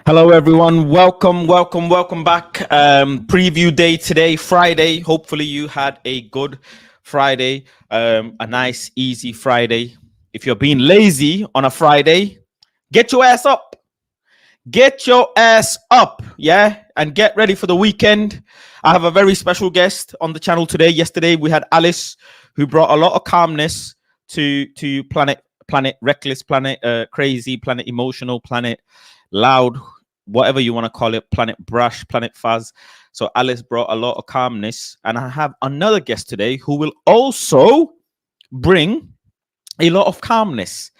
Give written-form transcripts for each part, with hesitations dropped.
Hello, everyone. Welcome back. Preview day today, Friday. Hopefully you had a good Friday, a nice, easy Friday. If you're being lazy on a Friday, get your ass up. Get your ass up, yeah? And get ready for the weekend. I have a very special guest on the channel today. Yesterday, we had Alice, who brought a lot of calmness to Planet Reckless, Planet Crazy, Planet Emotional, Planet Loud, whatever you want to call it, Planet Brash, Planet Fuzz. So Alice brought a lot of calmness. And I have another guest today who will also bring a lot of calmness.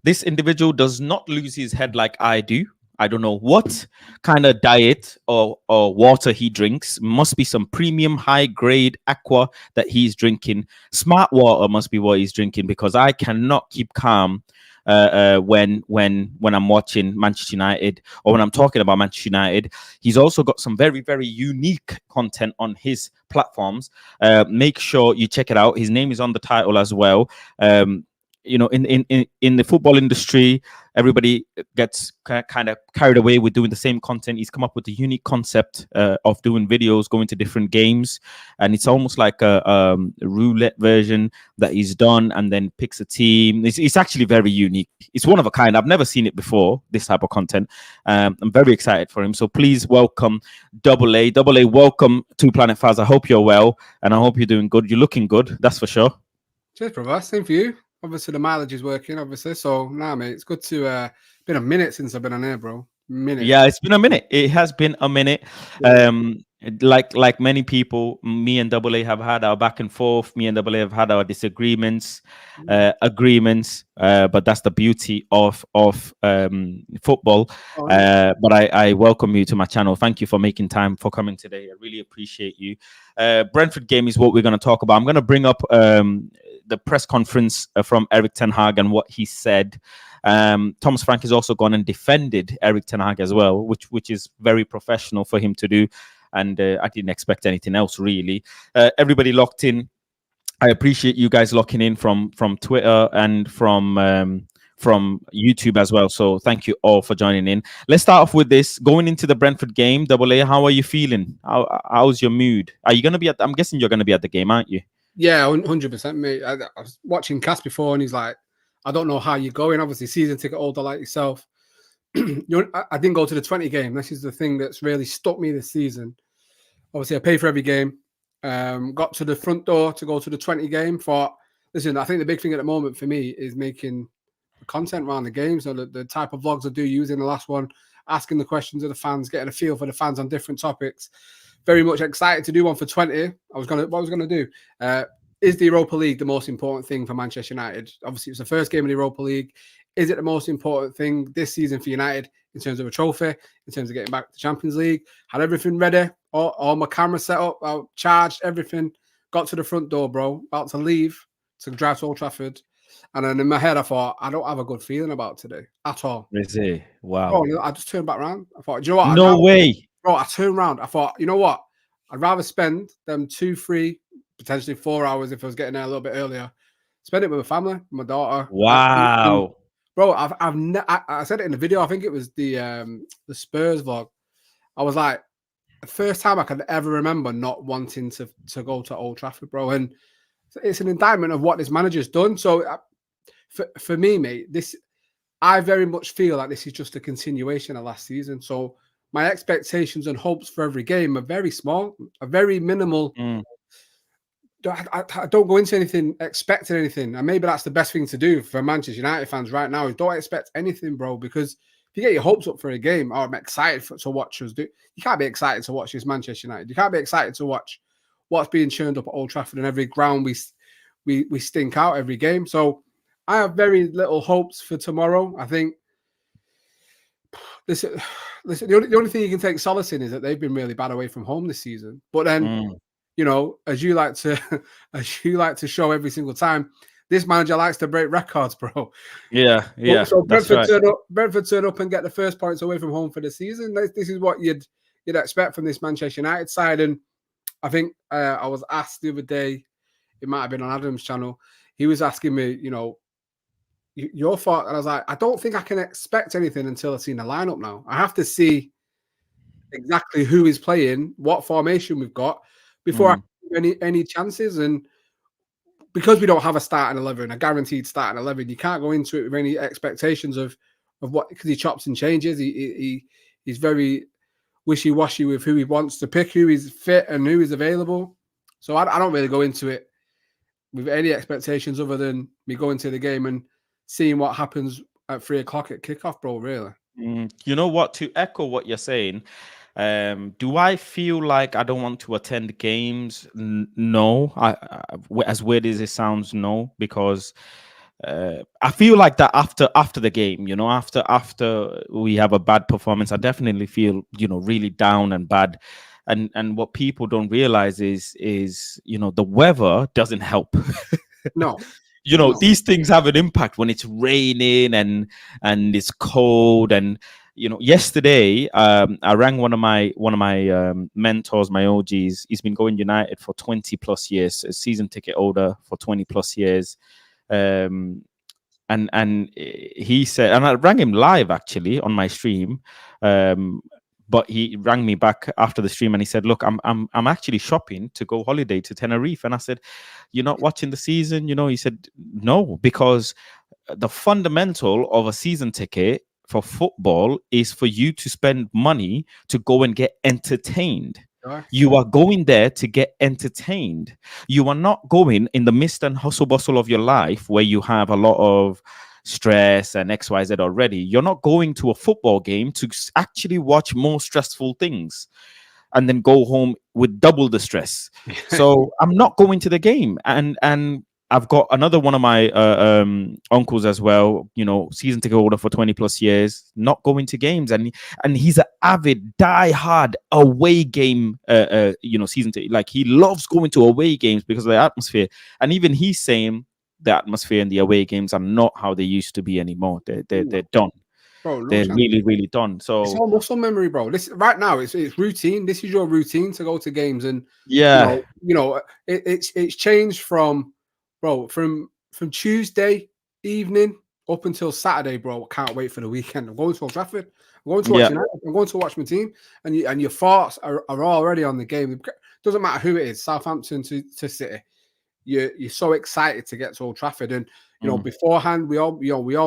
This individual does not lose his head like I do. I don't know what kind of diet or water he drinks. Must be some premium high grade aqua that he's drinking. Smart water must be what he's drinking, because I cannot keep calm when I'm watching Manchester United, or when I'm talking about Manchester United. He's also got some very, very unique content on his platforms. Make sure you check it out. His name is on the title as well. You know, in the football industry, everybody gets kind of carried away with doing the same content. He's come up with a unique concept of doing videos, going to different games, and it's almost like a roulette version that he's done, and then picks a team. It's actually very unique. It's one of a kind. I've never seen it before, this type of content. I'm very excited for him. So please welcome Double A. Double A, welcome to Planet Faz. I hope you're well, and I hope you're doing good. You're looking good, that's for sure. Cheers, brother. Same for you. Obviously, the mileage is working, obviously. So, nah, mate, it's good to... been a minute since I've been on air, bro. Minute. Yeah, it's been a minute. It has been a minute. Like many people, me and Double A have had our back and forth. Me and Double A have had our disagreements, agreements. But that's the beauty of football. But I welcome you to my channel. Thank you for making time for coming today. I really appreciate you. Brentford game is what we're going to talk about. I'm going to bring up the press conference from Erik ten Hag and what he said. Thomas Frank has also gone and defended Erik ten Hag as well, which is very professional for him to do. And I didn't expect anything else, really. Everybody locked in. I appreciate you guys locking in from Twitter and from YouTube as well. So thank you all for joining in. Let's start off with this. Going into the Brentford game, Double A, how are you feeling? How's your mood? Are you going to be I'm guessing you're going to be at the game, aren't you? Yeah, 100%, mate. I was watching Cass before, and he's like, I don't know how you're going. Obviously, season ticket holder like yourself. I didn't go to the 20 game. This is the thing that's really stuck me this season. Obviously, I pay for every game. got to the front door to go to the 20 game. Thought, listen, I think the big thing at the moment for me is making content around the game. So the type of vlogs I do use in the last one, asking the questions of the fans, getting a feel for the fans on different topics. Very much excited to do one for 20. What I was gonna do. Is the Europa League the most important thing for Manchester United? Obviously, it's the first game of the Europa League. Is it the most important thing this season for United in terms of a trophy, in terms of getting back to the Champions League? Had everything ready, all my camera set up, I charged everything, got to the front door, bro, about to leave to drive to Old Trafford. And then in my head, I thought, I don't have a good feeling about today at all. Is it? Wow. Bro, I just turned back around. I thought, do you know what? No way. Bro, I turned around. I thought, you know what? I'd rather spend them 2, 3, potentially 4 hours if I was getting there a little bit earlier. Spend it with my family, my daughter. Wow. Bro, I said it in the video. I think it was the Spurs vlog. I was like, the first time I could ever remember not wanting to go to Old Trafford, bro. And it's an indictment of what this manager's done. So for me, mate, I very much feel like this is just a continuation of last season. So my expectations and hopes for every game are very small, are very minimal. I don't go into anything expecting anything. And maybe that's the best thing to do for Manchester United fans right now is don't expect anything, bro. Because if you get your hopes up for a game, I'm excited to watch us do. You can't be excited to watch this Manchester United. You can't be excited to watch what's being churned up at Old Trafford and every ground we stink out every game. So I have very little hopes for tomorrow. I think listen, the only thing you can take solace in is that they've been really bad away from home this season. But then, you know, as you like to show every single time, this manager likes to break records, bro. Yeah. So Brentford turn up and get the first points away from home for the season. This is what you'd expect from this Manchester United side. And I think I was asked the other day, it might have been on Adam's channel. He was asking me, you know, your thought, and I was like, I don't think I can expect anything until I've seen the lineup now. I have to see exactly who is playing, what formation we've got before I have any chances. And because we don't have a starting 11, a guaranteed starting 11, you can't go into it with any expectations of what, because he chops and changes. He's very wishy-washy with who he wants to pick, who is fit and who is available. So I don't really go into it with any expectations other than me going to the game and seeing what happens at 3 o'clock at kickoff, bro, really. You know what? To echo what you're saying, do I feel like I don't want to attend games? No. As weird as it sounds, no, because I feel like that after the game, you know, after we have a bad performance, I definitely feel, you know, really down and bad. And what people don't realize is you know, the weather doesn't help. No. You know, these things have an impact when it's raining and it's cold. And you know, yesterday I rang one of my mentors, my OGs. He's been going United for 20 plus years, a season ticket holder for 20 plus years. And he said, and I rang him live actually on my stream. But he rang me back after the stream and he said, look, I'm actually shopping to go holiday to Tenerife. And I said, you're not watching the season? You know, he said, no, because the fundamental of a season ticket for football is for you to spend money to go and get entertained. You are going there to get entertained. You are not going in the midst and hustle bustle of your life where you have a lot of stress and XYZ already. You're not going to a football game to actually watch more stressful things and then go home with double the stress. So I'm not going to the game. And I've got another one of my uncles as well, you know, season ticket holder for 20 plus years, not going to games. And he's an avid, die-hard away game, you know, season ticket. Like, he loves going to away games because of the atmosphere. And even he's saying the atmosphere in the away games are not how they used to be anymore. They're done. Bro, they're really done. So it's all muscle memory, bro. This right now, it's routine. This is your routine to go to games, and yeah, you know, it's changed from Tuesday evening up until Saturday, bro. I can't wait for the weekend. I'm going to Old Trafford. I'm going to watch United. I'm going to watch my team, and your thoughts are already on the game. It doesn't matter who it is, Southampton to City. You're so excited to get to Old Trafford, and you know, beforehand we all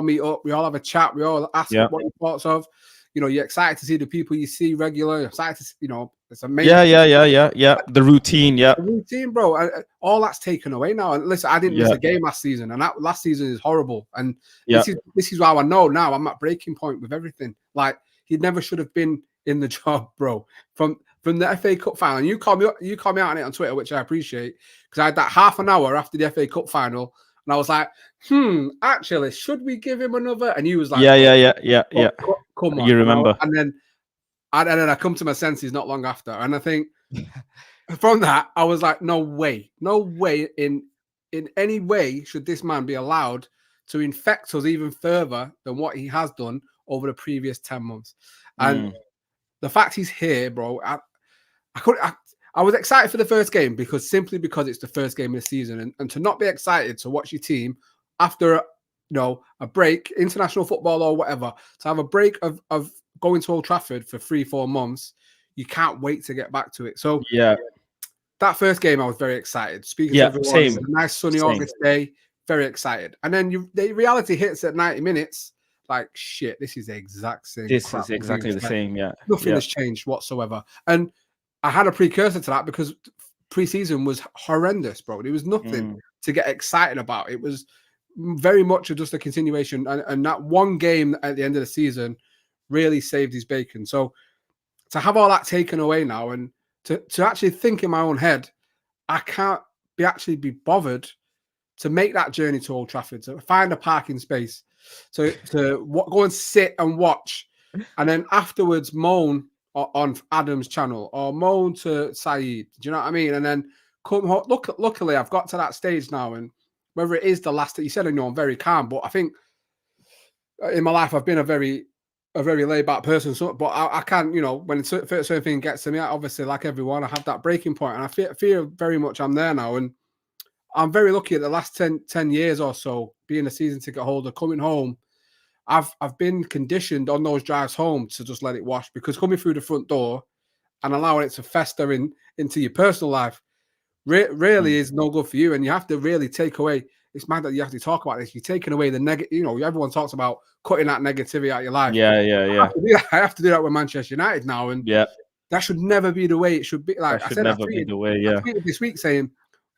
meet up, we all have a chat, we all ask what your thoughts of. you're excited to see the people you see regular. You're excited to, it's amazing. Yeah. The routine, the routine, bro. All that's taken away now. And listen, I didn't miss a game last season, and that last season is horrible. And this is how I know now I'm at breaking point with everything. Like, he never should have been in the job, bro. From the FA Cup final, and you call me out on it on Twitter, which I appreciate, because I had that half an hour after the FA Cup final, and I was like, actually, should we give him another? And he was like, yeah. Come on, you remember? And then I come to my senses not long after, and I think from that I was like, no way in any way should this man be allowed to infect us even further than what he has done over the previous 10 months. And the fact he's here, bro, I was excited for the first game because it's the first game of the season, and to not be excited to watch your team after a break, international football or whatever, to have a break of going to Old Trafford for 3-4 months, you can't wait to get back to it. So that first game I was very excited. Speaking to everyone, it was a nice sunny August day, very excited. And then the reality hits at 90 minutes. Like, shit, this is the exact same. This is exactly the same, Nothing has changed whatsoever. And I had a precursor to that because pre-season was horrendous, bro. There was nothing to get excited about. It was very much just a continuation. And that one game at the end of the season really saved his bacon. So to have all that taken away now, and to actually think in my own head, I can't be bothered to make that journey to Old Trafford, to find a parking space, to go and sit and watch, and then afterwards moan on Adam's channel or moan to Saeed. Do you know what I mean? And then come home. Luckily, I've got to that stage now, and whether it is the last that you said, I'm very calm, but I think in my life I've been a very laid back person. So, but I can't, when certain thing gets to me, obviously, like everyone, I have that breaking point, and I feel very much I'm there now, and I'm very lucky at the last 10 years or so, being a season ticket holder, coming home, I've been conditioned on those drives home to just let it wash, because coming through the front door and allowing it to fester into your personal life really is no good for you. And you have to really take away, it's mad that you have to talk about this, you're taking away the negative, everyone talks about cutting that negativity out of your life. I have to do that with Manchester United now, and that should never be the way it should be. Like I said, I tweeted this week saying,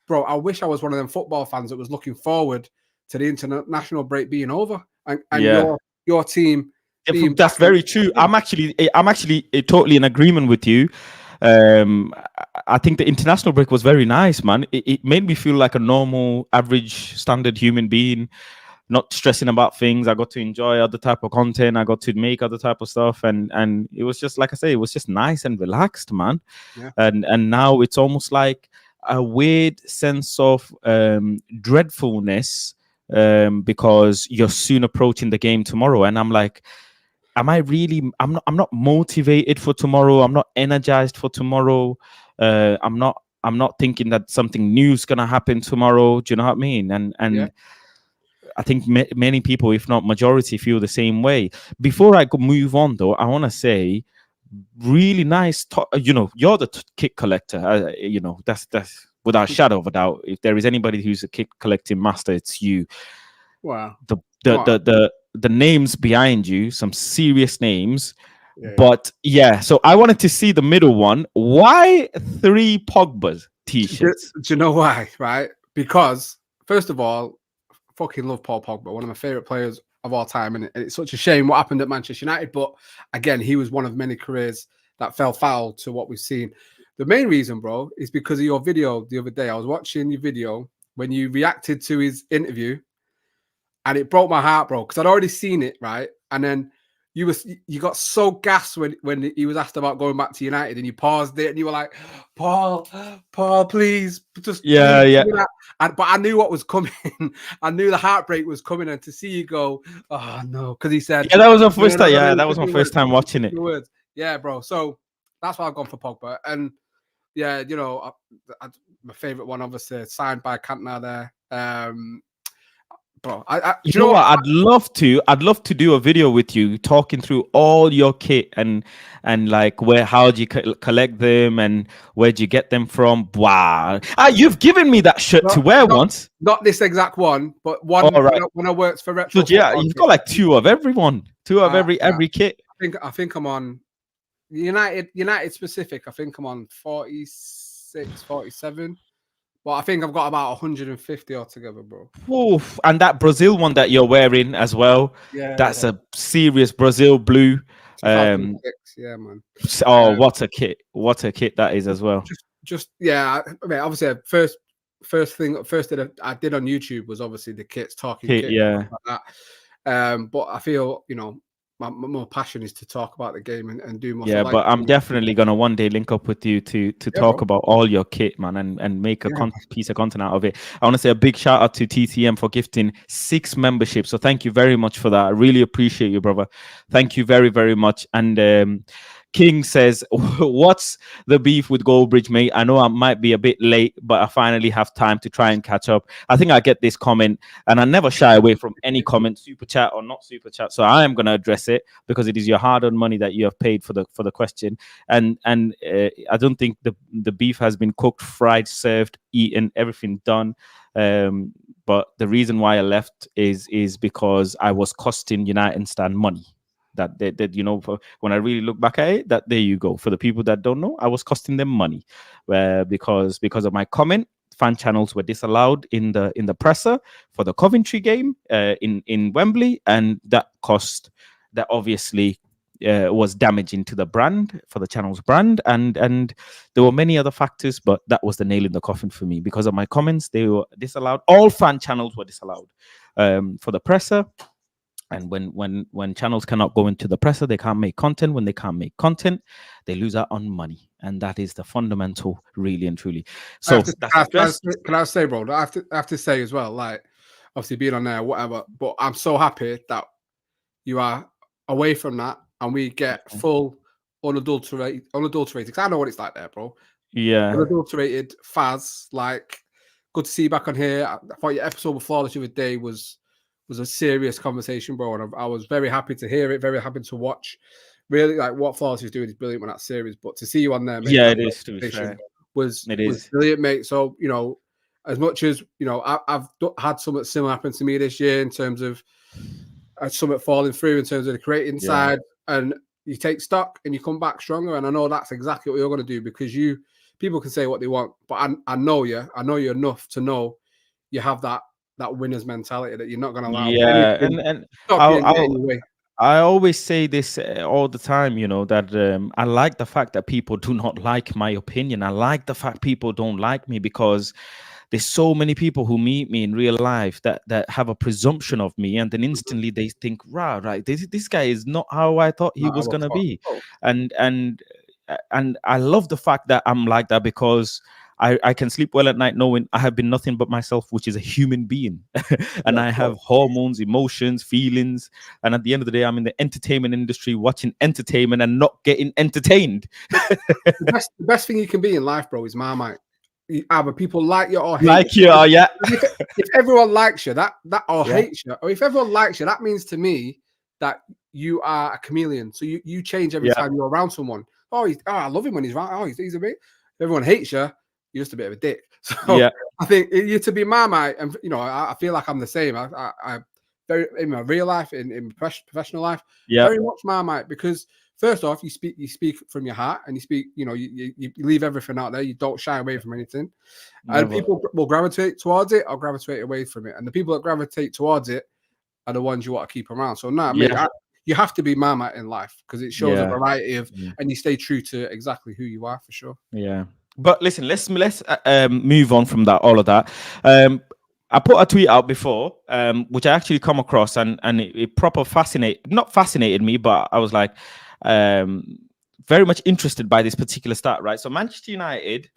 bro, I wish I was one of them football fans that was looking forward to the international break being over and your team. That's very true. I'm actually totally in agreement with you. I think the international break was very nice, man. It made me feel like a normal, average, standard human being, not stressing about things. I got to enjoy other type of content. I got to make other type of stuff, and it was just, like I say, it was just nice and relaxed, man. And now it's almost like a weird sense of dreadfulness, because you're soon approaching the game tomorrow, and I'm like, am I really? I'm not motivated for tomorrow. I'm not energized for tomorrow. I'm not thinking that something new is gonna happen tomorrow. Do you know what I mean? And I think many people, if not majority, feel the same way. Before I move on, though, I want to say, really nice. You're the kick collector. That's without a shadow of a doubt. If there is anybody who's a kick collecting master, it's you. Wow. The names behind you, some serious names. But so I wanted to see the middle one. Why 3 Pogba t-shirts? Do you know why? Right? Because first of all, fucking love Paul Pogba, one of my favorite players of all time, and it's such a shame what happened at Manchester United. But again, he was one of many careers that fell foul to what we've seen. The main reason, bro, is because of your video the other day. I was watching your video when you reacted to his interview, and it broke my heart, bro, because I'd already seen it, right? And then you got so gassed when he was asked about going back to United, and you paused it and you were like, Paul, please, just please. But I knew what was coming. I knew the heartbreak was coming, and to see you go, oh no, because he said, that was my first time. That was my first time watching it. Yeah, bro. So that's why I've gone for Pogba. And my favorite one, obviously, signed by Cantona there. Bro, you know what? I'd love to do a video with you talking through all your kit and like how do you collect them and where do you get them from? Wow, you've given me that shirt to wear once. Not this exact one, but one when I worked for Retro. You've got like 2 of everyone, 2 of every kit. I think I'm on United specific. I think I'm on 46, 47. But I think I've got about 150 altogether, bro. Oof. And that Brazil one that you're wearing as well, Yeah, that's a serious Brazil blue. 2006. Yeah, man. Oh, what a kit! What a kit that is as well. Yeah. I mean, obviously, first thing that I did on YouTube was obviously the kits, talking kits, yeah, like that. But I feel, my more passion is to talk about the game and do more. yeah. But I'm definitely gonna one day link up with you to talk about all your kit, man, and make a piece of content out of it. I want to say a big shout out to TTM for gifting 6 memberships. So thank you very much for that. I really appreciate you, brother. Thank you very, very much. And King says, what's the beef with Goldbridge, mate? I know I might be a bit late, but I finally have time to try and catch up. I think I get this comment, and I never shy away from any comment, super chat or not super chat. So I am going to address it because it is your hard-earned money that you have paid for the question. And I don't think the beef has been cooked, fried, served, eaten, everything done. But the reason why I left is because I was costing United Stand money. That when I really look back at it, that there you go. For the people that don't know, I was costing them money, because of my comment. Fan channels were disallowed in the presser for the Coventry game in Wembley, and that obviously was damaging to the brand, for the channel's brand, and there were many other factors, but that was the nail in the coffin for me. Because of my comments, they were disallowed. All fan channels were disallowed for the presser. And when channels cannot go into the presser, they can't make content. When they can't make content, they lose out on money, and that is the fundamental, really and truly. So can I say, bro? I have to say as well, like, obviously being on there, whatever. But I'm so happy that you are away from that, and we get full unadulterated. Because I know what it's like there, bro. Yeah, unadulterated Faz. Like, good to see you back on here. I thought your episode before the other day was a serious conversation, bro, and I was very happy to hear it, very happy to watch. Really, like, what Flawless is doing is brilliant when that's serious, but to see you on there, mate, yeah, it is, to be fair. was brilliant, mate. So, as much as, I've had something similar happen to me this year in terms of something falling through in terms of the creating side, and you take stock and you come back stronger, and I know that's exactly what you're going to do, because people can say what they want, but I know you enough to know you have that winner's mentality, that you're not going to allow anything and anyway. I always say this all the time, that I like the fact that people do not like my opinion. I like the fact people don't like me, because there's so many people who meet me in real life that have a presumption of me, and then instantly they think, right, this guy is not how I thought he was going to be. And I love the fact that I'm like that, because I can sleep well at night knowing I have been nothing but myself, which is a human being. And I have hormones, emotions, feelings. And at the end of the day, I'm in the entertainment industry watching entertainment and not getting entertained. The best thing you can be in life, bro, is Marmite. Either people like you or hate like you. Yeah. If everyone likes you, that or hates you, or if everyone likes you, that means to me that you are a chameleon. So you change every time you're around someone. I love him when he's around. Oh, he's a bit. If everyone hates you, you're just a bit of a dick. So I think you to be Marmite, and I feel like I'm the same. I very, in my real life, in professional life, very much Marmite, because first off, you speak from your heart, and you speak. You leave everything out there. You don't shy away from anything, and people will gravitate towards it or gravitate away from it. And the people that gravitate towards it are the ones you want to keep around. So you have to be Marmite in life, because it shows a variety of, and you stay true to exactly who you are, for sure. Yeah. But listen, let's move on from that, all of that. I put a tweet out before, which I actually come across, and it not fascinated me, but I was like, very much interested by this particular stat, right? So Manchester United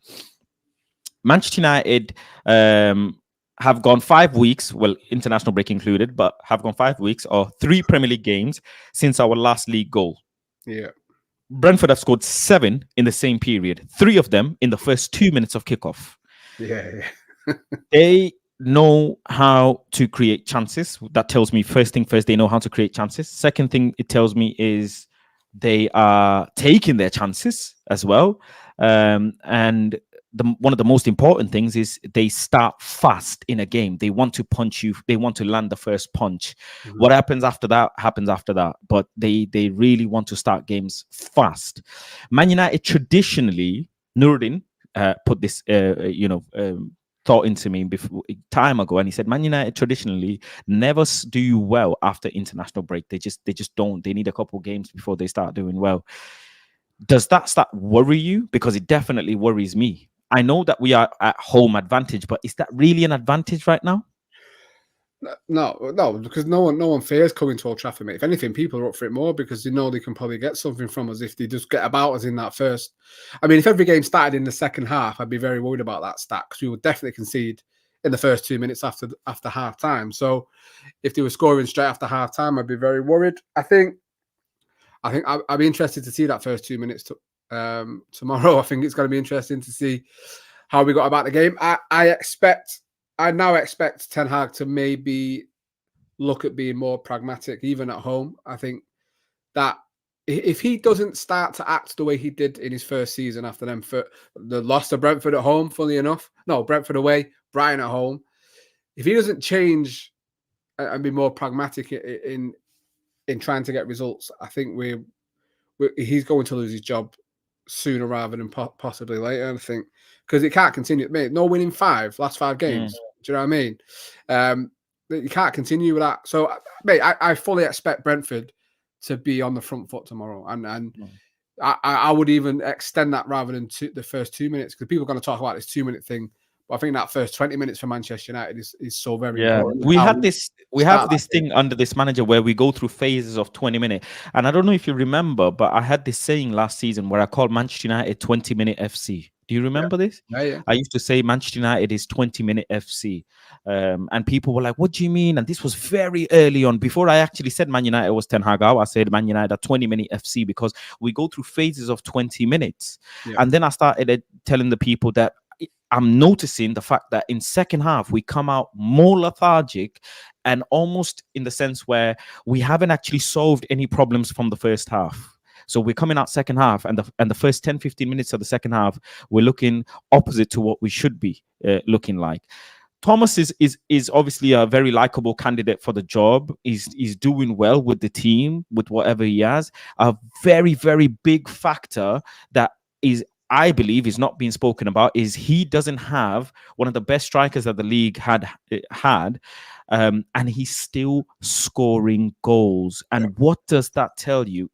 have gone 5 weeks, well, international break included, but have gone 5 weeks or 3 Premier League games since our last league goal. Yeah. Brentford have scored 7 in the same period, 3 of them in the first 2 minutes of kickoff. Yeah. They know how to create chances. That tells me, first thing first, they know how to create chances. Second thing it tells me is they are taking their chances as well. And one of the most important things is they start fast in a game. They want to punch you. They want to land the first punch. Mhm. What happens after that happens after that. But they really want to start games fast. Man United traditionally, Nuruddin put this, thought into me before time ago, and he said Man United traditionally never do well after international break. They just don't. They need a couple games before they start doing well. Does that start worry you? Because it definitely worries me. I know that we are at home advantage, but is that really an advantage right now? No, because no one fears coming to Old Trafford, mate. If anything, people are up for it more because they know they can probably get something from us if they just get about us in that first. I mean, if every game started in the second half, I'd be very worried about that stat because we would definitely concede in the first 2 minutes after half time. So if they were scoring straight after half time, I'd be very worried. I think I'd be interested to see that first 2 minutes tomorrow. I think it's going to be interesting to see how we got about the game. I now expect Ten Hag to maybe look at being more pragmatic, even at home. I think that if he doesn't start to act the way he did in his first season after them for the loss to Brentford at home, funnily enough, no, Brentford away, Brighton at home, if he doesn't change and be more pragmatic in trying to get results, I think he's going to lose his job sooner rather than possibly later. I think because it can't continue. Mate, no winning last five games. Do you know what I mean? You can't continue with that. So, mate, I fully expect Brentford to be on the front foot tomorrow, and I would even extend that rather than the first 2 minutes because people are going to talk about this 2 minute thing. But I think that first 20 minutes for Manchester United is so very important. We have this thing under this manager where we go through phases of 20 minutes. And I don't know if you remember, but I had this saying last season where I called Manchester United 20-minute FC. Do you remember this? Yeah. I used to say Manchester United is 20-minute FC. And people were like, what do you mean? And this was very early on. Before I actually said Man United was Ten Hag, I said Man United are 20-minute FC because we go through phases of 20 minutes. Yeah. And then I started telling the people that I'm noticing the fact that in second half, we come out more lethargic and almost in the sense where we haven't actually solved any problems from the first half. So we're coming out second half and the first 10, 15 minutes of the second half, we're looking opposite to what we should be looking like. Thomas is obviously a very likable candidate for the job. He's doing well with the team, with whatever he has. A very, very big factor that I believe is not being spoken about is he doesn't have one of the best strikers that the league had, and he's still scoring goals. And what does that tell you?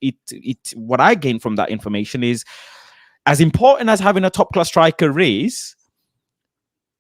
What I gain from that information is, as important as having a top class striker is,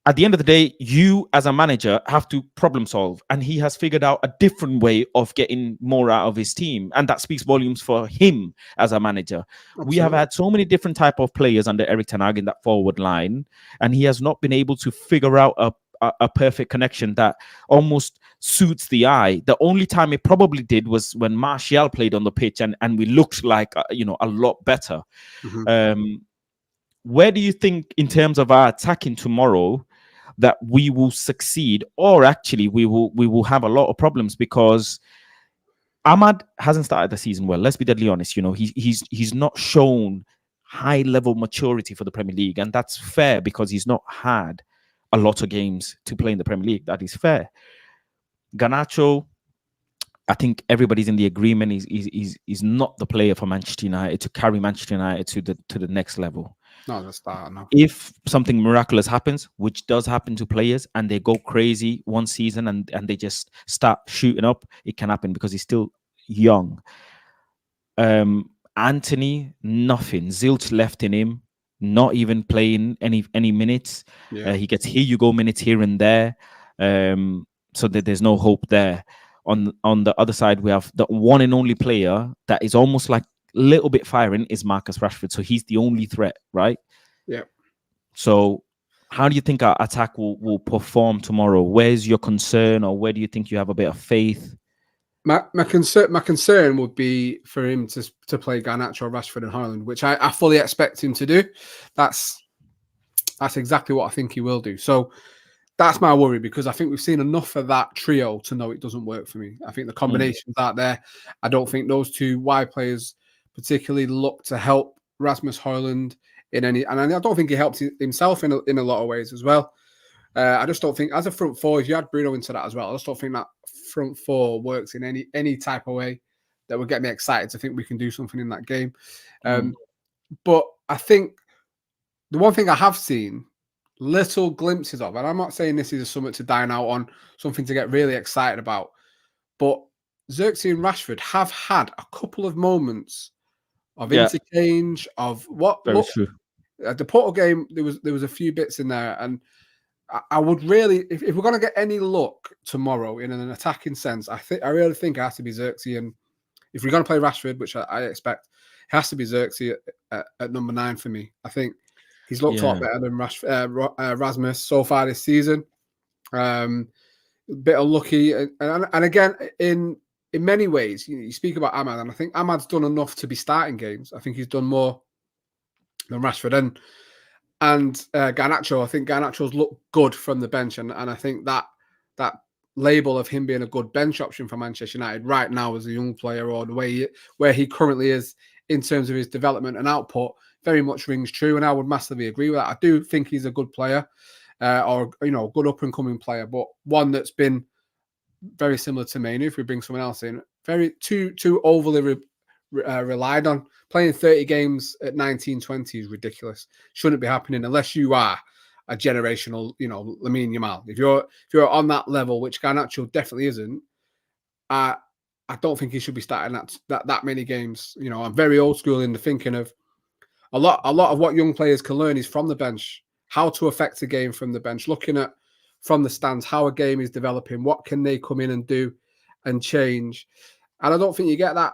at the end of the day, you as a manager have to problem solve. And he has figured out a different way of getting more out of his team. And that speaks volumes for him as a manager. Absolutely. We have had so many different type of players under Erik ten Hag in that forward line. And he has not been able to figure out a perfect connection that almost suits the eye. The only time it probably did was when Martial played on the pitch and we looked like, a lot better. Mm-hmm. Where do you think in terms of our attacking tomorrow that we will succeed, or actually we will have a lot of problems? Because Ahmad hasn't started the season well. Let's be deadly honest. He's not shown high level maturity for the Premier League, and that's fair because he's not had a lot of games to play in the Premier League. That is fair. Garnacho, I think everybody's in the agreement. He's not the player for Manchester United to carry Manchester United to the next level. No, that's that. No. If something miraculous happens, which does happen to players, and they go crazy one season and they just start shooting up, it can happen because he's still young. Anthony, nothing. Zilch left in him, not even playing any minutes. Yeah. He gets minutes here and there. So that there's no hope there. On the other side, we have the one and only player that is almost like little bit firing is Marcus Rashford. So he's the only threat, right? Yeah. So how do you think our attack will perform tomorrow? Where's your concern, or where do you think you have a bit of faith? My concern would be for him to play Garnacho, Rashford and Haaland, which I fully expect him to do. That's exactly what I think he will do. So that's my worry, because I think we've seen enough of that trio to know it doesn't work for me. I think the combinations aren't there. I don't think those two wide players particularly look to help Rasmus Haaland in any, and I don't think he helped himself in a lot of ways as well. I just don't think, as a front four, if you add Bruno into that as well, I just don't think that front four works in any type of way that would get me excited to think we can do something in that game. But I think the one thing I have seen little glimpses of, and I'm not saying this is something to dine out on, something to get really excited about, but Xerxes and Rashford have had a couple of moments of interchange of what Very true. At the Porto game, there was a few bits in there, and I would really, if we're going to get any luck tomorrow in an attacking sense, I really think it has to be Xerxes. And if we're going to play Rashford, which I expect, it has to be Xerxes at number 9 for me. I think he's looked a lot better than Rasmus so far this season. A bit unlucky, and again, in many ways, you speak about Ahmad, and I think Ahmad's done enough to be starting games. I think he's done more than Rashford and Garnacho. I think Garnacho's looked good from the bench, and I think that label of him being a good bench option for Manchester United right now as a young player, or the way where he currently is in terms of his development and output, very much rings true. And I would massively agree with that. I do think he's a good player, or a good up and coming player, but one that's been very similar to Mainu. If we bring someone else in, very too overly relied on. Playing 30 games at 19-20 is ridiculous. Shouldn't be happening unless you are a generational, Lamine Yamal. If you're on that level, which Garnacho definitely isn't, I don't think he should be starting that many games. I'm very old school in the thinking of a lot of what young players can learn is from the bench, how to affect a game from the bench, looking at from the stands how a game is developing, what can they come in and do and change. And I don't think you get that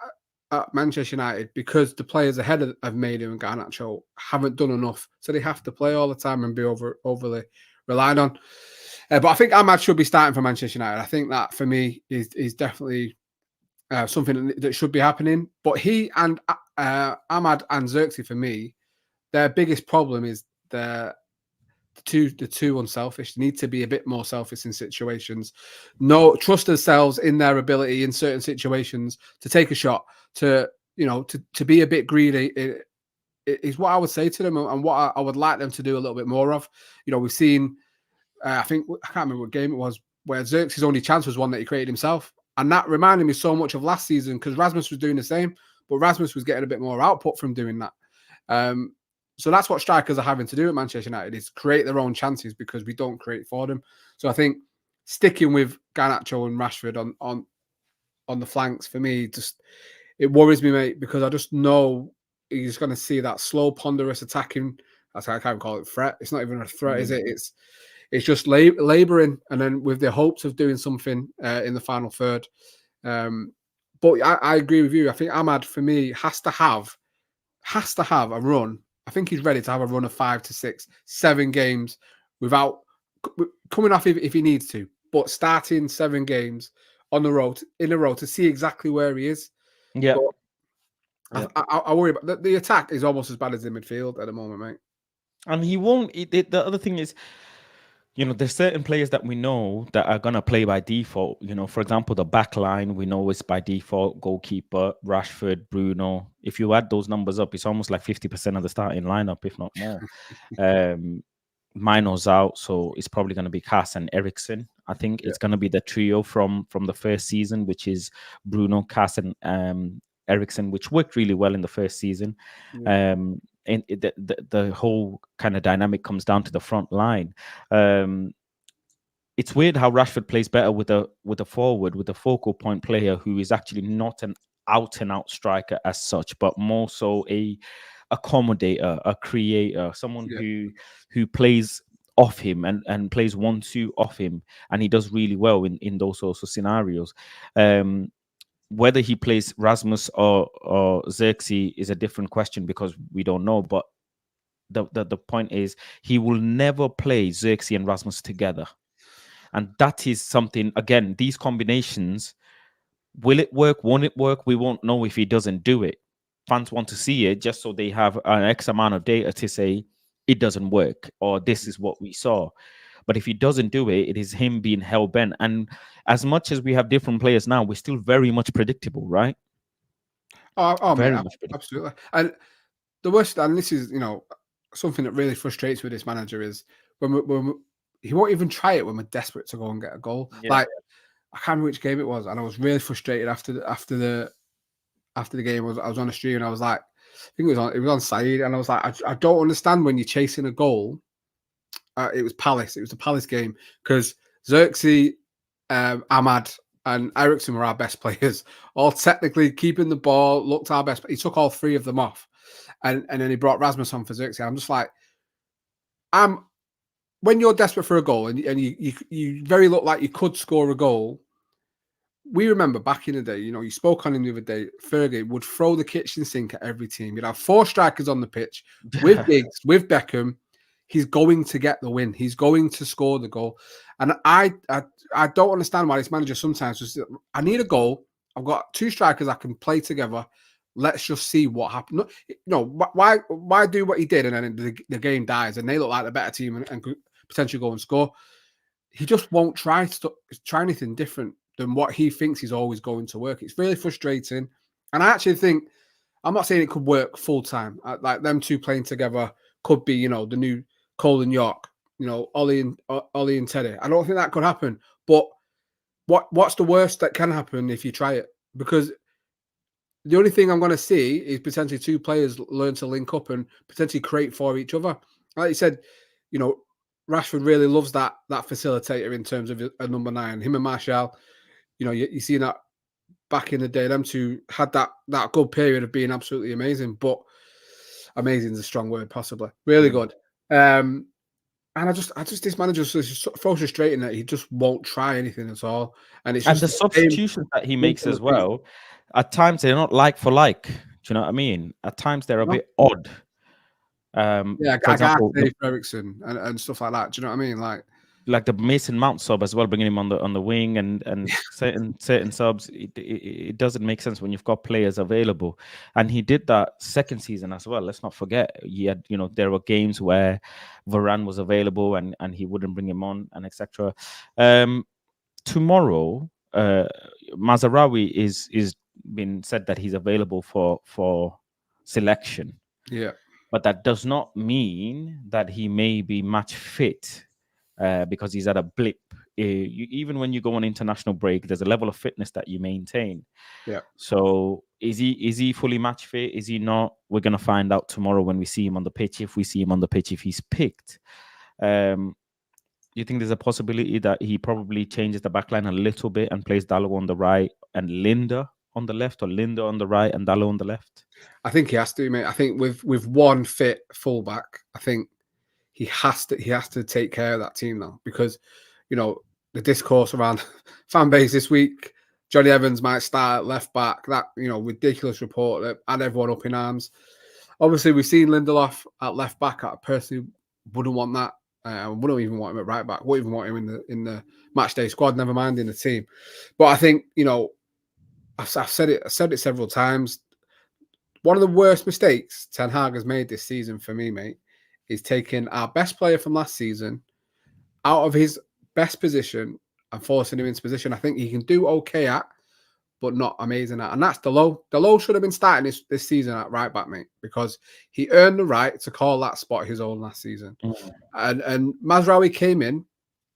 at Manchester United because the players ahead of Mainu and Garnacho haven't done enough, so they have to play all the time and be overly relied on. But I think Ahmad should be starting for Manchester United. I think that for me is definitely something that should be happening. But he and Ahmad and Xerxes, for me, their biggest problem is the two unselfish. They need to be a bit more selfish in situations. Trust themselves in their ability in certain situations to take a shot, to be a bit greedy is what I would say to them, and what I would like them to do a little bit more of. We've seen, I can't remember what game it was, where Xerxes' only chance was one that he created himself. And that reminded me so much of last season because Rasmus was doing the same, but Rasmus was getting a bit more output from doing that. So that's what strikers are having to do at Manchester United, is create their own chances because we don't create for them. So I think sticking with Garnacho and Rashford on the flanks, for me, it worries me, mate, because I just know he's going to see that slow, ponderous attacking. I can't even call it threat. It's not even a threat, is it? It's just labouring, and then with the hopes of doing something in the final third. But I agree with you. I think Ahmad, for me, has to have a run. I think he's ready to have a run of 5 to 6, 7 games without coming off if he needs to, but starting 7 games in a row to see exactly where he is. Yeah. I worry about the attack is almost as bad as the midfield at the moment, mate. And he won't. The other thing is, there's certain players that we know that are gonna play by default. For example, the back line we know is by default goalkeeper, Rashford, Bruno. If you add those numbers up, it's almost like 50% of the starting lineup, if not more. Mino's out, so it's probably going to be Cass and Eriksen. I think it's going to be the trio from the first season, which is Bruno, Cass, and Eriksen, which worked really well in the first season. And the whole kind of dynamic comes down to the front line. It's weird how Rashford plays better with a forward, with a focal point player who is actually not an out and out striker as such, but more so a accommodator, a creator, someone who plays off him and plays 1-2 off him, and he does really well in those sorts of scenarios. Whether he plays Rasmus or Xerxes is a different question because we don't know. But the point is, he will never play Xerxes and Rasmus together, and that is something. Again, these combinations, will it work? Won't it work? We won't know if he doesn't do it. Fans want to see it just so they have an X amount of data to say it doesn't work or this is what we saw. But if he doesn't do it, it is him being hell-bent. And as much as we have different players now, we're still very much predictable, right? Very much predictable. Absolutely. And the worst, and this is, something that really frustrates me with this manager is he won't even try it when we're desperate to go and get a goal. Yeah. Like, I can't remember which game it was, and I was really frustrated after the game. I was on a stream and I was like, I think it was on Saeed, and I was like, I don't understand when you're chasing a goal. It was Palace. It was the Palace game because Xerxes, Ahmad, and Ericsson were our best players. All technically keeping the ball, looked our best. He took all three of them off, and then he brought Rasmus on for Xerxes. I'm just like, when you're desperate for a goal and you very look like you could score a goal. We remember back in the day, you spoke on him the other day, Fergie would throw the kitchen sink at every team. You'd have 4 strikers on the pitch with Giggs, with Beckham. He's going to get the win. He's going to score the goal. And I don't understand why this manager sometimes just, I need a goal. I've got 2 strikers I can play together. Let's just see what happens. No, why do what he did and then the game dies and they look like the better team and could potentially go and score? He just won't try anything different than what he thinks is always going to work. It's really frustrating. And I actually think, I'm not saying it could work full time. Like them 2 playing together could be, the new Cole and York, Ollie and Teddy. I don't think that could happen. But what's the worst that can happen if you try it? Because the only thing I'm going to see is potentially 2 players learn to link up and potentially create for each other. Like you said, Rashford really loves that facilitator in terms of a number 9. Him and Martial, you see that back in the day, them 2 had that good period of being absolutely amazing. But amazing is a strong word, possibly. Really good. And I just this manager is so frustrating that he just won't try anything at all. And it's just the substitutions that he makes as well. At times they're not like for like. Do you know what I mean? At times they're a bit odd. For example, Ericsson and stuff like that. Do you know what I mean? Like the Mason Mount sub as well, bringing him on the wing and certain subs, it doesn't make sense when you've got players available. And he did that second season as well. Let's not forget, he had, there were games where Varane was available and he wouldn't bring him on and etc. Tomorrow, Mazraoui is been said that he's available for selection. Yeah, but that does not mean that he may be match fit. Because he's at a blip. Even when you go on international break, there's a level of fitness that you maintain. Yeah. So is he fully match fit? Is he not? We're gonna find out tomorrow when we see him on the pitch. If we see him on the pitch, if he's picked, you think there's a possibility that he probably changes the backline a little bit and plays Dalot on the right and Linda on the left, or Linda on the right and Dalot on the left? I think he has to, mate. I think with one fit fullback, I think he has to take care of that team now, because the discourse around fan base this week, Johnny Evans might start at left back. That ridiculous report that had everyone up in arms. Obviously, we've seen Lindelof at left back. I personally wouldn't want that. I wouldn't even want him at right back. Wouldn't even want him in the match day squad. Never mind in the team. But I think I've said it several times. One of the worst mistakes Ten Hag has made this season for me, mate, is taking our best player from last season out of his best position and forcing him into position I think he can do okay at, but not amazing at. And that's Dalot. Dalot should have been starting this season at right back, mate, because he earned the right to call that spot his own last season. And Mazraoui came in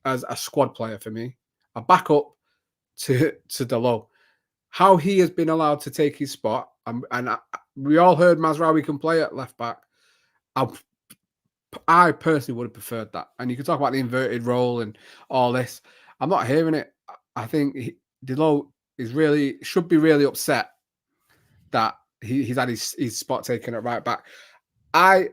as a squad player for me, a backup to Dalot. How he has been allowed to take his spot, and we all heard Mazraoui can play at left back. I personally would have preferred that. And you can talk about the inverted role and all this. I'm not hearing it. I think Dalot should be really upset that he's had his spot taken at right back. It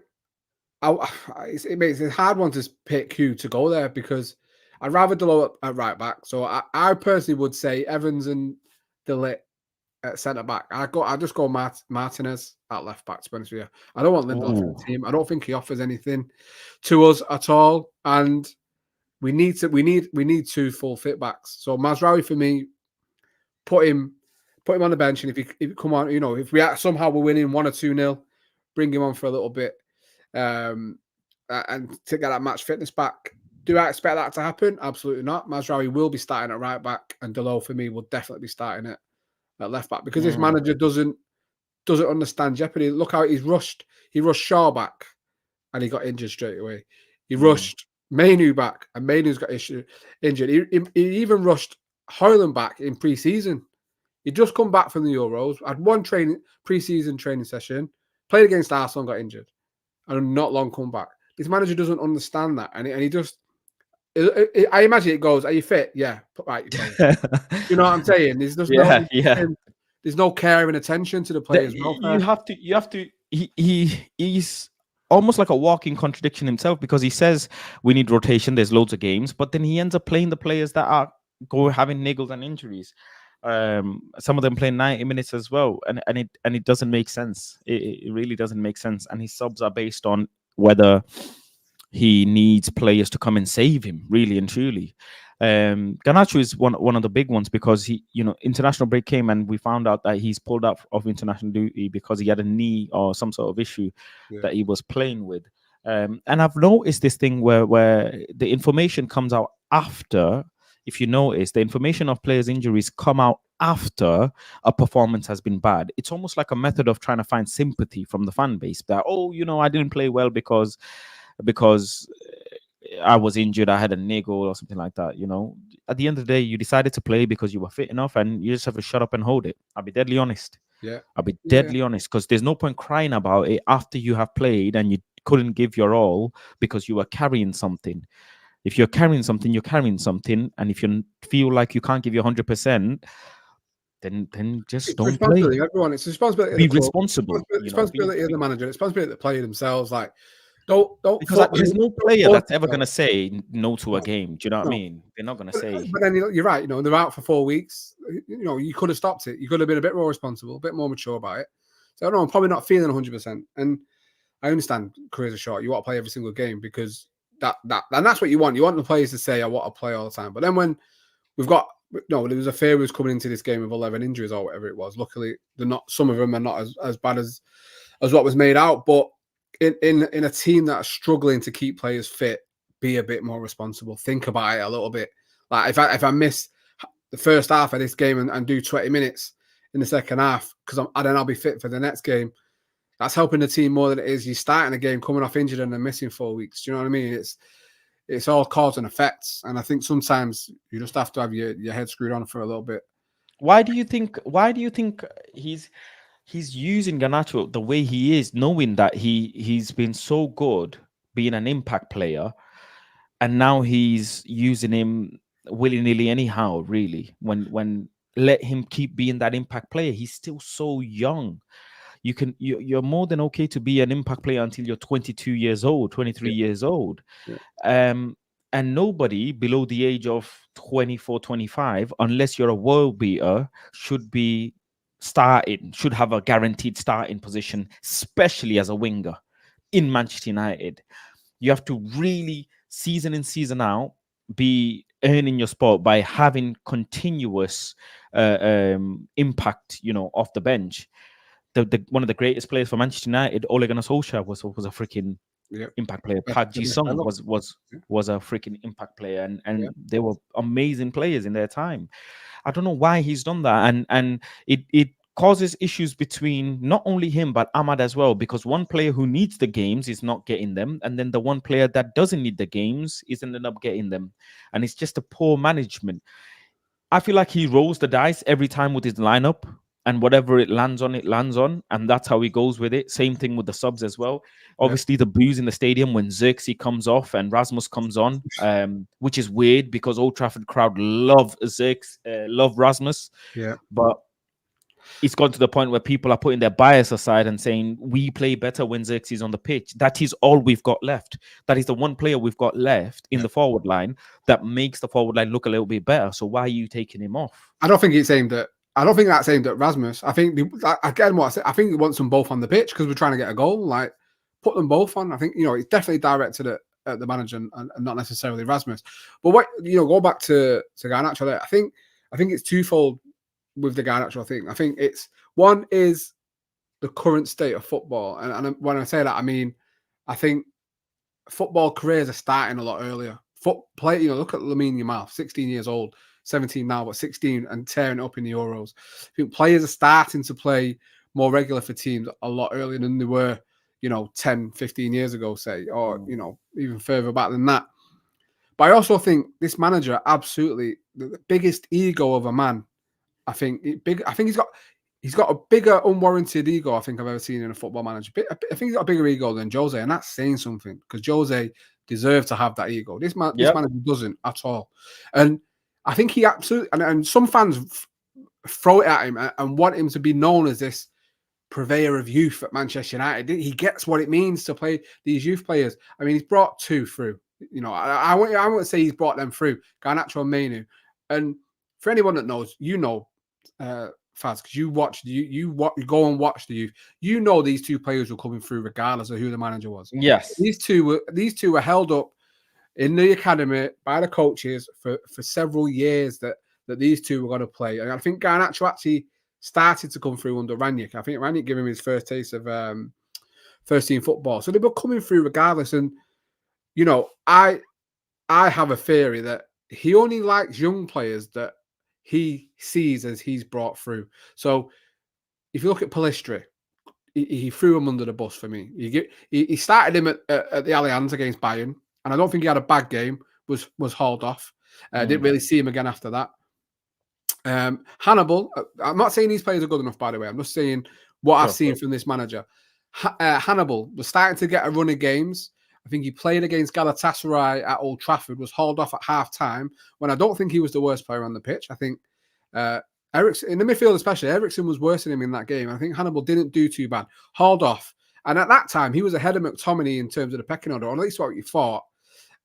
makes it a hard one to pick who to go there, because I'd rather Dalot at right back. So I personally would say Evans and De Ligt at centre back. I just go Martinez at left back, to be honest with you. I don't want Lindelof in the team. I don't think he offers anything to us at all. And we need 2 full fit backs. So Mazraoui for me, put him on the bench, and if he come on, if we somehow we're winning 1 or 2-0, bring him on for a little bit, and to get that match fitness back. Do I expect that to happen? Absolutely not. Mazraoui will be starting at right back, and Dalot for me will definitely be starting at left back, because this manager doesn't understand jeopardy. Look how he rushed Shaw back and he got injured straight away. He rushed Mainu back, and Mainu's got injured. He even rushed Højlund back in pre-season. He'd just come back from the Euros, had one pre-season training session, played against Arsenal, got injured, and not long come back. This manager doesn't understand that, and he just. I imagine it goes, "Are you fit? Yeah, right. You know what I'm saying? There's just there's no care and attention to the players' welfare. You have to. He's almost like a walking contradiction himself, because he says we need rotation. There's loads of games, but then he ends up playing the players that are having niggles and injuries. Some of them playing 90 minutes as well, and it doesn't make sense. It really doesn't make sense. And his subs are based on whether he needs players to come and save him, really and truly. Garnacho is one of the big ones, because he, international break came and we found out that he's pulled out of international duty because he had a knee or some sort of issue that he was playing with. And I've noticed this thing where the information comes out after. If you notice, the information of players' injuries come out after a performance has been bad. It's almost like a method of trying to find sympathy from the fan base, that, I didn't play well because I was injured, I had a niggle or something like that. At the end of the day, you decided to play because you were fit enough, and you just have to shut up and hold it. I'll be deadly honest. I'll be deadly honest, because there's no point crying about it after you have played and you couldn't give your all because you were carrying something. If you're carrying something, you're carrying something, and if you feel like you can't give you 100%, then just don't play. Everyone, it's responsibility. Be responsible. Responsibility of the manager. Responsibility of the player themselves. Like, don't. Because there's no player that's ever going to say no to a game. Do you know what I mean? They're not going to say. But then you're right. They're out for 4 weeks. You could have stopped it. You could have been a bit more responsible, a bit more mature about it. So I don't know. I'm probably not feeling 100%. And I understand careers are short. You want to play every single game, because and that's what you want. You want the players to say, "I want to play all the time." But then when we've got there was a fear was coming into this game with 11 injuries or whatever it was. Luckily, they're not. Some of them are not as bad as what was made out. But in a team that's struggling to keep players fit, be a bit more responsible. Think about it a little bit. Like if I miss the first half of this game and do 20 minutes in the second half, because then I'll be fit for the next game. That's helping the team more than it is you starting a game, coming off injured and then missing 4 weeks. Do you know what I mean? It's all cause and effects, and I think sometimes you just have to have your head screwed on for a little bit. Why do you think he's using Garnacho the way he is, knowing that he's been so good being an impact player, and now he's using him willy-nilly anyhow, really, when let him keep being that impact player? He's still so young. You're more than okay to be an impact player until you're 22 years old, 23 years old. And nobody below the age of 24, 25, unless you're a world beater, should have a guaranteed starting position, especially as a winger in Manchester United. You have to really, season in, season out, be earning your spot by having continuous impact, off the bench. The one of the greatest players for Manchester United, Ole Gunnar Solskjaer, was a freaking impact player. Park Ji-sung was a freaking impact player, and they were amazing players in their time. I don't know why he's done that, and it causes issues between not only him but Ahmad as well, because one player who needs the games is not getting them, and then the one player that doesn't need the games is ended up getting them, and it's just a poor management. I feel like he rolls the dice every time with his lineup, and whatever it lands on, and that's how he goes with it. Same thing with the subs as well. Obviously, the boos in the stadium when Xerxes comes off and Rasmus comes on, which is weird because Old Trafford crowd love Xerxes, love Rasmus. But it's gone to the point where people are putting their bias aside and saying we play better when Xerxes is on the pitch. That is all we've got left. That is the one player we've got left in the forward line that makes the forward line look a little bit better. So why are you taking him off? I don't think that's aimed at Rasmus. I think again what I said. I think he wants them both on the pitch because we're trying to get a goal. Like, put them both on. I think it's definitely directed at the manager and not necessarily Rasmus. But go back to Garnacho there. I think it's twofold with the Garnacho thing. I think it's one is the current state of football, and when I say that, I mean I think football careers are starting a lot earlier. Look at Lamine Yamal, 16 years old. 17 now, but 16 and tearing it up in the Euros. I think players are starting to play more regular for teams a lot earlier than they were, 10, 15 years ago, say, or, even further back than that. But I also think this manager, absolutely, the biggest ego of a man. I think he's got a bigger unwarranted ego I think I've ever seen in a football manager. I think he's got a bigger ego than Jose, and that's saying something because Jose deserves to have that ego. This manager doesn't at all, and I think he absolutely and some fans throw it at him and want him to be known as this purveyor of youth at Manchester United. He gets what it means to play these youth players. I mean, he's brought two through. I won't say he's brought them through, Garnacho and Mainu. And for anyone that knows, Faz, because you go and watch the youth. These two players were coming through regardless of who the manager was. Yes, these two were held up in the academy by the coaches for several years that these two were going to play. And I think Garnacho actually started to come through under Ranić. I think Ranić gave him his first taste of first team football. So they were coming through regardless. And I have a theory that he only likes young players that he sees as he's brought through. So if you look at Pellistri, he threw him under the bus for me. He started him at the Allianz against Bayern, and I don't think he had a bad game. Was hauled off. Didn't really see him again after that. Hannibal, I'm not saying these players are good enough, by the way. I'm just saying what I've seen from this manager. Hannibal was starting to get a run of games. I think he played against Galatasaray at Old Trafford, was hauled off at half-time, when I don't think he was the worst player on the pitch. I think Eriksen, in the midfield especially, Eriksen was worse than him in that game. I think Hannibal didn't do too bad. Hauled off. And at that time, he was ahead of McTominay in terms of the pecking order, or at least what you thought.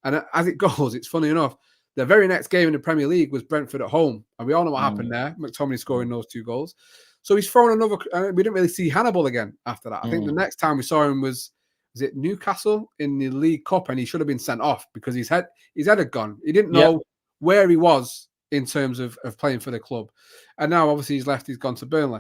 And as it goes, it's funny enough, the very next game in the Premier League was Brentford at home. And we all know what happened there. McTominay scoring those 2 goals. So he's thrown another... we didn't really see Hannibal again after that. I think the next time we saw him was it Newcastle in the League Cup, and he should have been sent off because his head had gone. He didn't know where he was in terms of playing for the club. And now, obviously, he's gone to Burnley.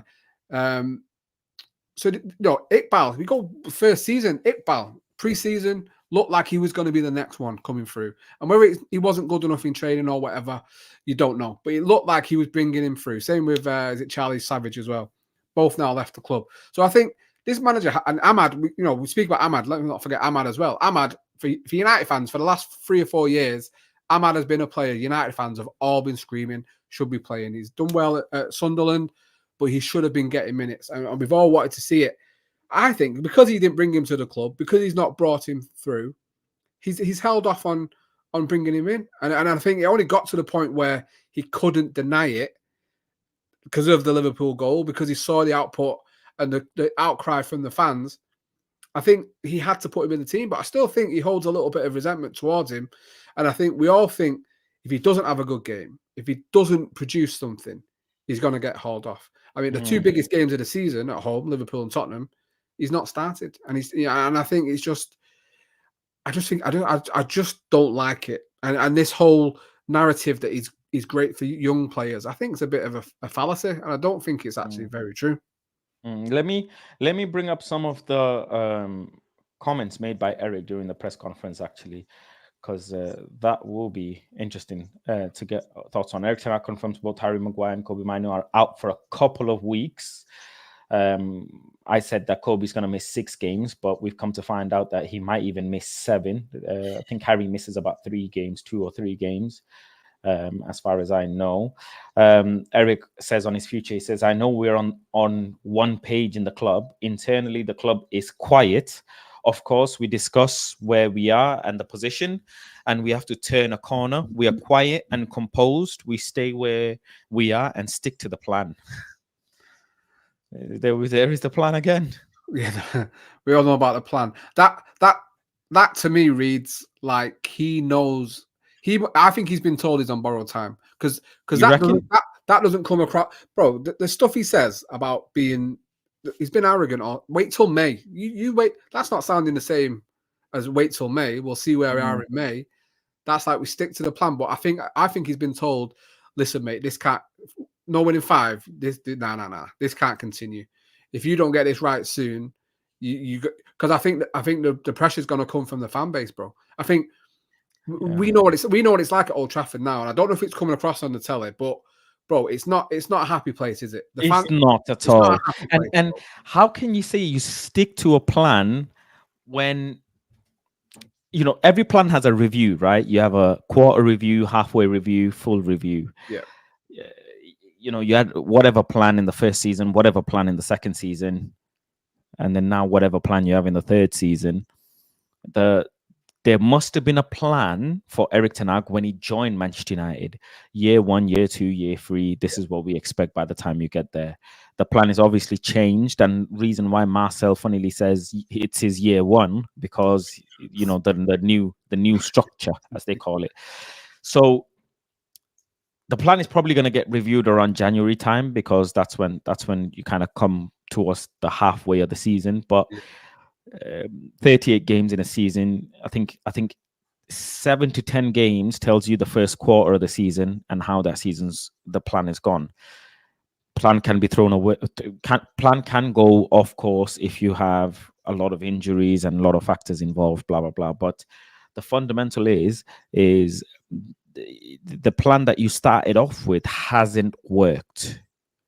So, Iqbal, we go first season, Iqbal, pre-season, looked like he was going to be the next one coming through. And whether he wasn't good enough in training or whatever, you don't know. But it looked like he was bringing him through. Same with, Charlie Savage as well. Both now left the club. So I think this manager, and Ahmad, we speak about Ahmad. Let me not forget Ahmad as well. Ahmad, for United fans, for the last 3 or 4 years, Ahmad has been a player United fans have all been screaming should be playing. He's done well at Sunderland, but he should have been getting minutes. And we've all wanted to see it. I think because he didn't bring him to the club, because he's not brought him through, he's held off on bringing him in. And I think it only got to the point where he couldn't deny it because of the Liverpool goal, because he saw the output and the outcry from the fans. I think he had to put him in the team, but I still think he holds a little bit of resentment towards him. And I think we all think if he doesn't have a good game, if he doesn't produce something, he's going to get hauled off. I mean, the 2 biggest games of the season at home, Liverpool and Tottenham, he's not started. And and I think it's just, I just don't like it. And this whole narrative that he's great for young players, I think it's a bit of a fallacy. And I don't think it's actually very true. Let me bring up some of the comments made by Erik during the press conference, actually, because that will be interesting to get thoughts on. Erik confirms both Harry Maguire and Kobbie Mainoo are out for a couple of weeks. I said that Kobbie's going to miss 6 games, but we've come to find out that he might even miss 7. I think Harry misses about 3 games, 2 or 3 games. As far as I know. Erik says on his future, he says, I know we're on one page in the club. Internally, the club is quiet. Of course, we discuss where we are and the position, and we have to turn a corner. We are quiet and composed. We stay where we are and stick to the plan. There is the plan again. Yeah, we all know about the plan. That to me reads like he knows. I think he's been told he's on borrowed time because that doesn't come across, bro. The stuff he says about he's been arrogant or wait till May. You wait. That's not sounding the same as wait till May. We'll see where we are in May. That's like we stick to the plan. But I think he's been told, listen, mate, this can't. No winning 5. Nah. This can't continue. If you don't get this right soon, because I think the pressure's gonna come from the fan base, bro. I think. Yeah. We know what it's like at Old Trafford now, and I don't know if it's coming across on the telly, but bro, it's not a happy place, is it? It's not at all. And how can you say you stick to a plan when every plan has a review, right? You have a quarter review, halfway review, full review. Yeah. You had whatever plan in the first season, whatever plan in the second season, and then now whatever plan you have in the third season. There must have been a plan for Erik ten Hag when he joined Manchester United. Year 1, year 2, year 3. This is what we expect by the time you get there. The plan is obviously changed, and reason why Marcel funnily says it's his year 1 because the new structure, as they call it. So the plan is probably going to get reviewed around January time because that's when you kind of come towards the halfway of the season. But 38 games in a season, I think 7 to 10 games tells you the first quarter of the season and how the plan is gone. Plan can be thrown away. Plan can go off course if you have a lot of injuries and a lot of factors involved, blah blah blah. But the fundamental is the plan that you started off with hasn't worked.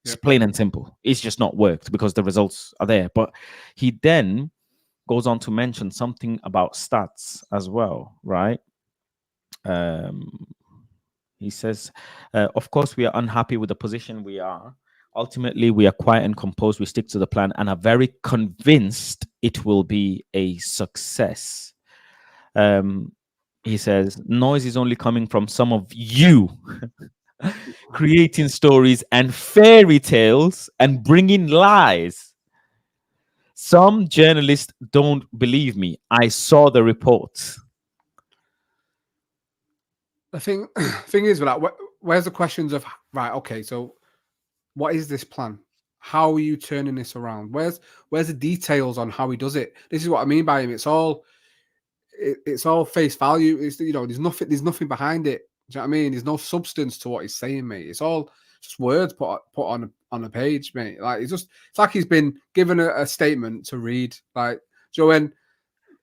It's plain and simple. It's just not worked because the results are there. But he then goes on to mention something about stats as well, right? He says, of course, we are unhappy with the position we are. Ultimately, we are quiet and composed. We stick to the plan and are very convinced it will be a success. He says, noise is only coming from some of you creating stories and fairy tales and bringing lies. Some journalists don't believe me. I saw the reports. The thing is, where's the questions of, right, okay, so what is this plan? How are you turning this around? Where's the details on how he does it? This is what I mean by him. It's all face value. It's there's nothing behind it. Do you know what I mean? There's no substance to what he's saying, mate. It's all just words put on a page, mate. Like it's like he's been given a statement to read. Like, when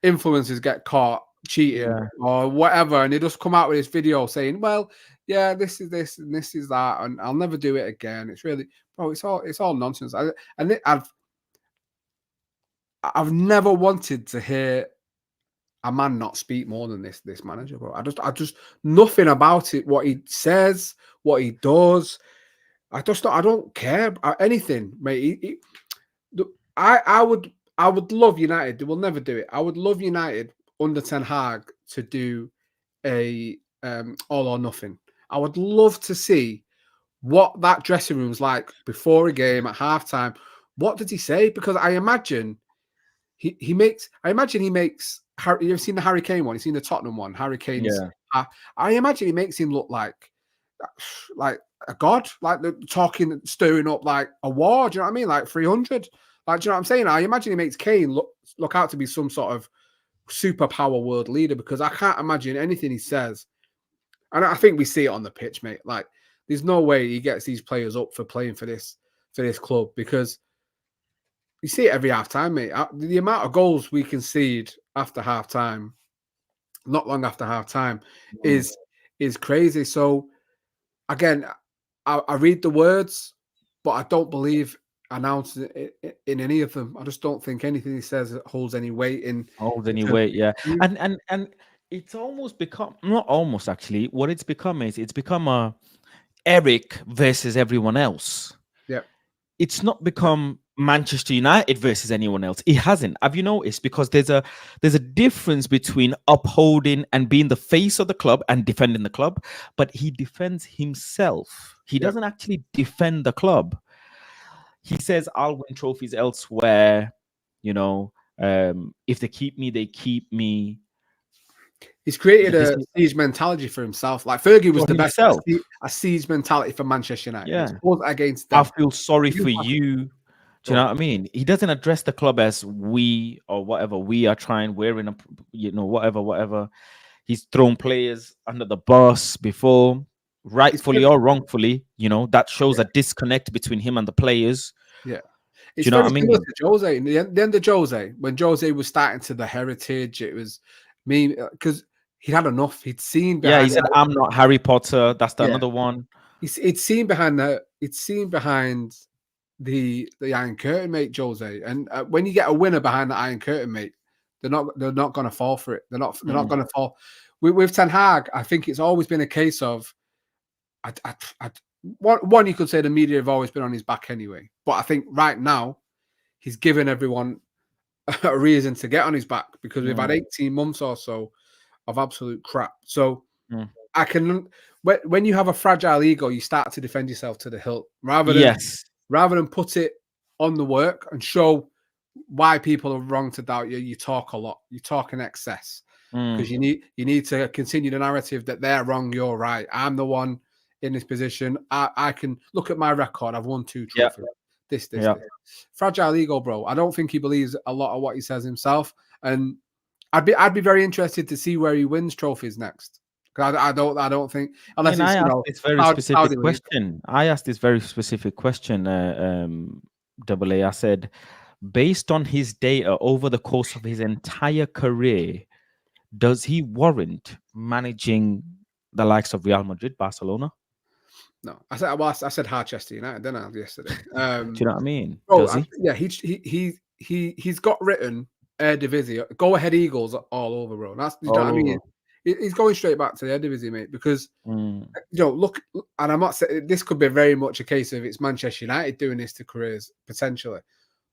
influencers get caught cheating or whatever, and they just come out with this video saying, well, yeah, this is this and this is that, and I'll never do it again. It's really, bro, it's all nonsense. I've never wanted to hear a man not speak more than this manager, bro. I just nothing about it, what he says, what he does. I don't care about anything, mate. I would love United. They will never do it. I would love United under Ten Hag to do a all or nothing. I would love to see what that dressing room's like before a game at halftime. What did he say? Because I imagine he makes. You've seen the Harry Kane one. You've seen the Tottenham one. Harry Kane's. Yeah. I imagine he makes him look like a god, like talking, stirring up like a war. Do you know what I mean? Like 300. Like, do you know what I'm saying? I imagine he makes Kane look out to be some sort of superpower world leader, because I can't imagine anything he says. And I think we see it on the pitch, mate. Like, there's no way he gets these players up for playing for this club, because you see it every halftime, mate. The amount of goals we concede after halftime, not long after halftime, is crazy. So again, I read the words, but I don't believe announced in any of them. I just don't think anything he says holds any weight yeah. And it's almost become, not almost actually, what it's become is it's become a Erik versus everyone else. Yeah. It's not become Manchester United versus anyone else. It hasn't. Have you noticed? Because there's a difference between upholding and being the face of the club and defending the club, but he defends himself. He doesn't actually defend the club. He says, I'll win trophies elsewhere. If they keep me, they keep me. He's created a siege mentality for himself. Like Fergie was the best at a siege mentality for Manchester United. Yeah. Against them. I feel sorry for you. Do you know what I mean? He doesn't address the club as we or whatever. We are trying. We're in a, whatever. He's thrown players under the bus before, rightfully or wrongfully. That shows a disconnect between him and the players. Yeah. It's, do you know what I mean? To Jose, in the end of Jose, when Jose was starting to the heritage, it was me, because he had enough. He'd seen. He said, "I'm not Harry Potter." That's another one. It's seen behind the Iron Curtain, mate, Jose. And when you get a winner behind the Iron Curtain, mate, They're not going to fall for it. They're not going to fall. With Ten Hag, I think it's always been a case of, one, you could say the media have always been on his back anyway. But I think right now, he's given everyone a reason to get on his back, because we've had 18 months or so of absolute crap. So I can, when you have a fragile ego, you start to defend yourself to the hilt rather than put it on the work and show why people are wrong to doubt you. You talk a lot. You talk in excess because you need to continue the narrative that they're wrong, you're right. I'm the one in this position. I can look at my record. I've won 2 trophies. This. Fragile ego, bro. I don't think he believes a lot of what he says himself, and I'd be very interested to see where he wins trophies next. I don't think, unless I asked this very specific question. I asked this very specific question. Double A. I said, based on his data over the course of his entire career, does he warrant managing the likes of Real Madrid, Barcelona? No, I said Harchester United, didn't I, yesterday? Do you know what I mean? Bro, he's got written Eredivisie, Go Ahead Eagles all over, bro. That's, you know what I mean? He's going straight back to the Eredivisie, mate, because look, and I'm not saying this could be very much a case of it's Manchester United doing this to careers potentially.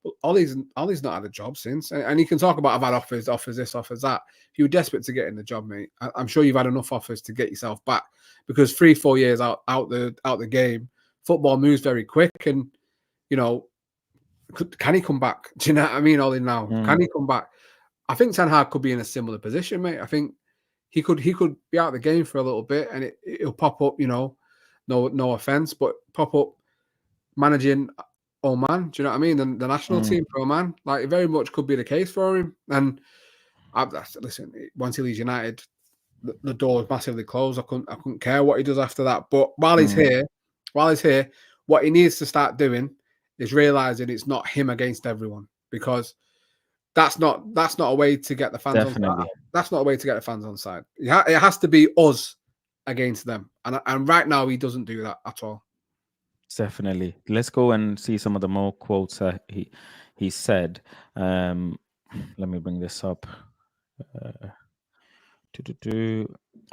But Ollie's not had a job since, and you can talk about I've had offers this, offers that. If you were desperate to get in the job, mate, I'm sure you've had enough offers to get yourself back, because 3-4 years out the game, football moves very quick, and can he come back? Do you know what I mean, Ollie? Now, can he come back? I think Ten Hag could be in a similar position, mate. I think he could be out of the game for a little bit, and it'll pop up. No offense, but pop up managing Oman. Do you know what I mean? The national team for Oman, like, it very much could be the case for him. And listen, once he leaves United, the door is massively closed. I couldn't care what he does after that. But while he's here, what he needs to start doing is realizing it's not him against everyone, because that's not a way to get the fans on side. That's not a way to get the fans on side. It has to be us against them. And right now he doesn't do that at all. Definitely. Let's go and see some of the more quotes he said. Let me bring this up.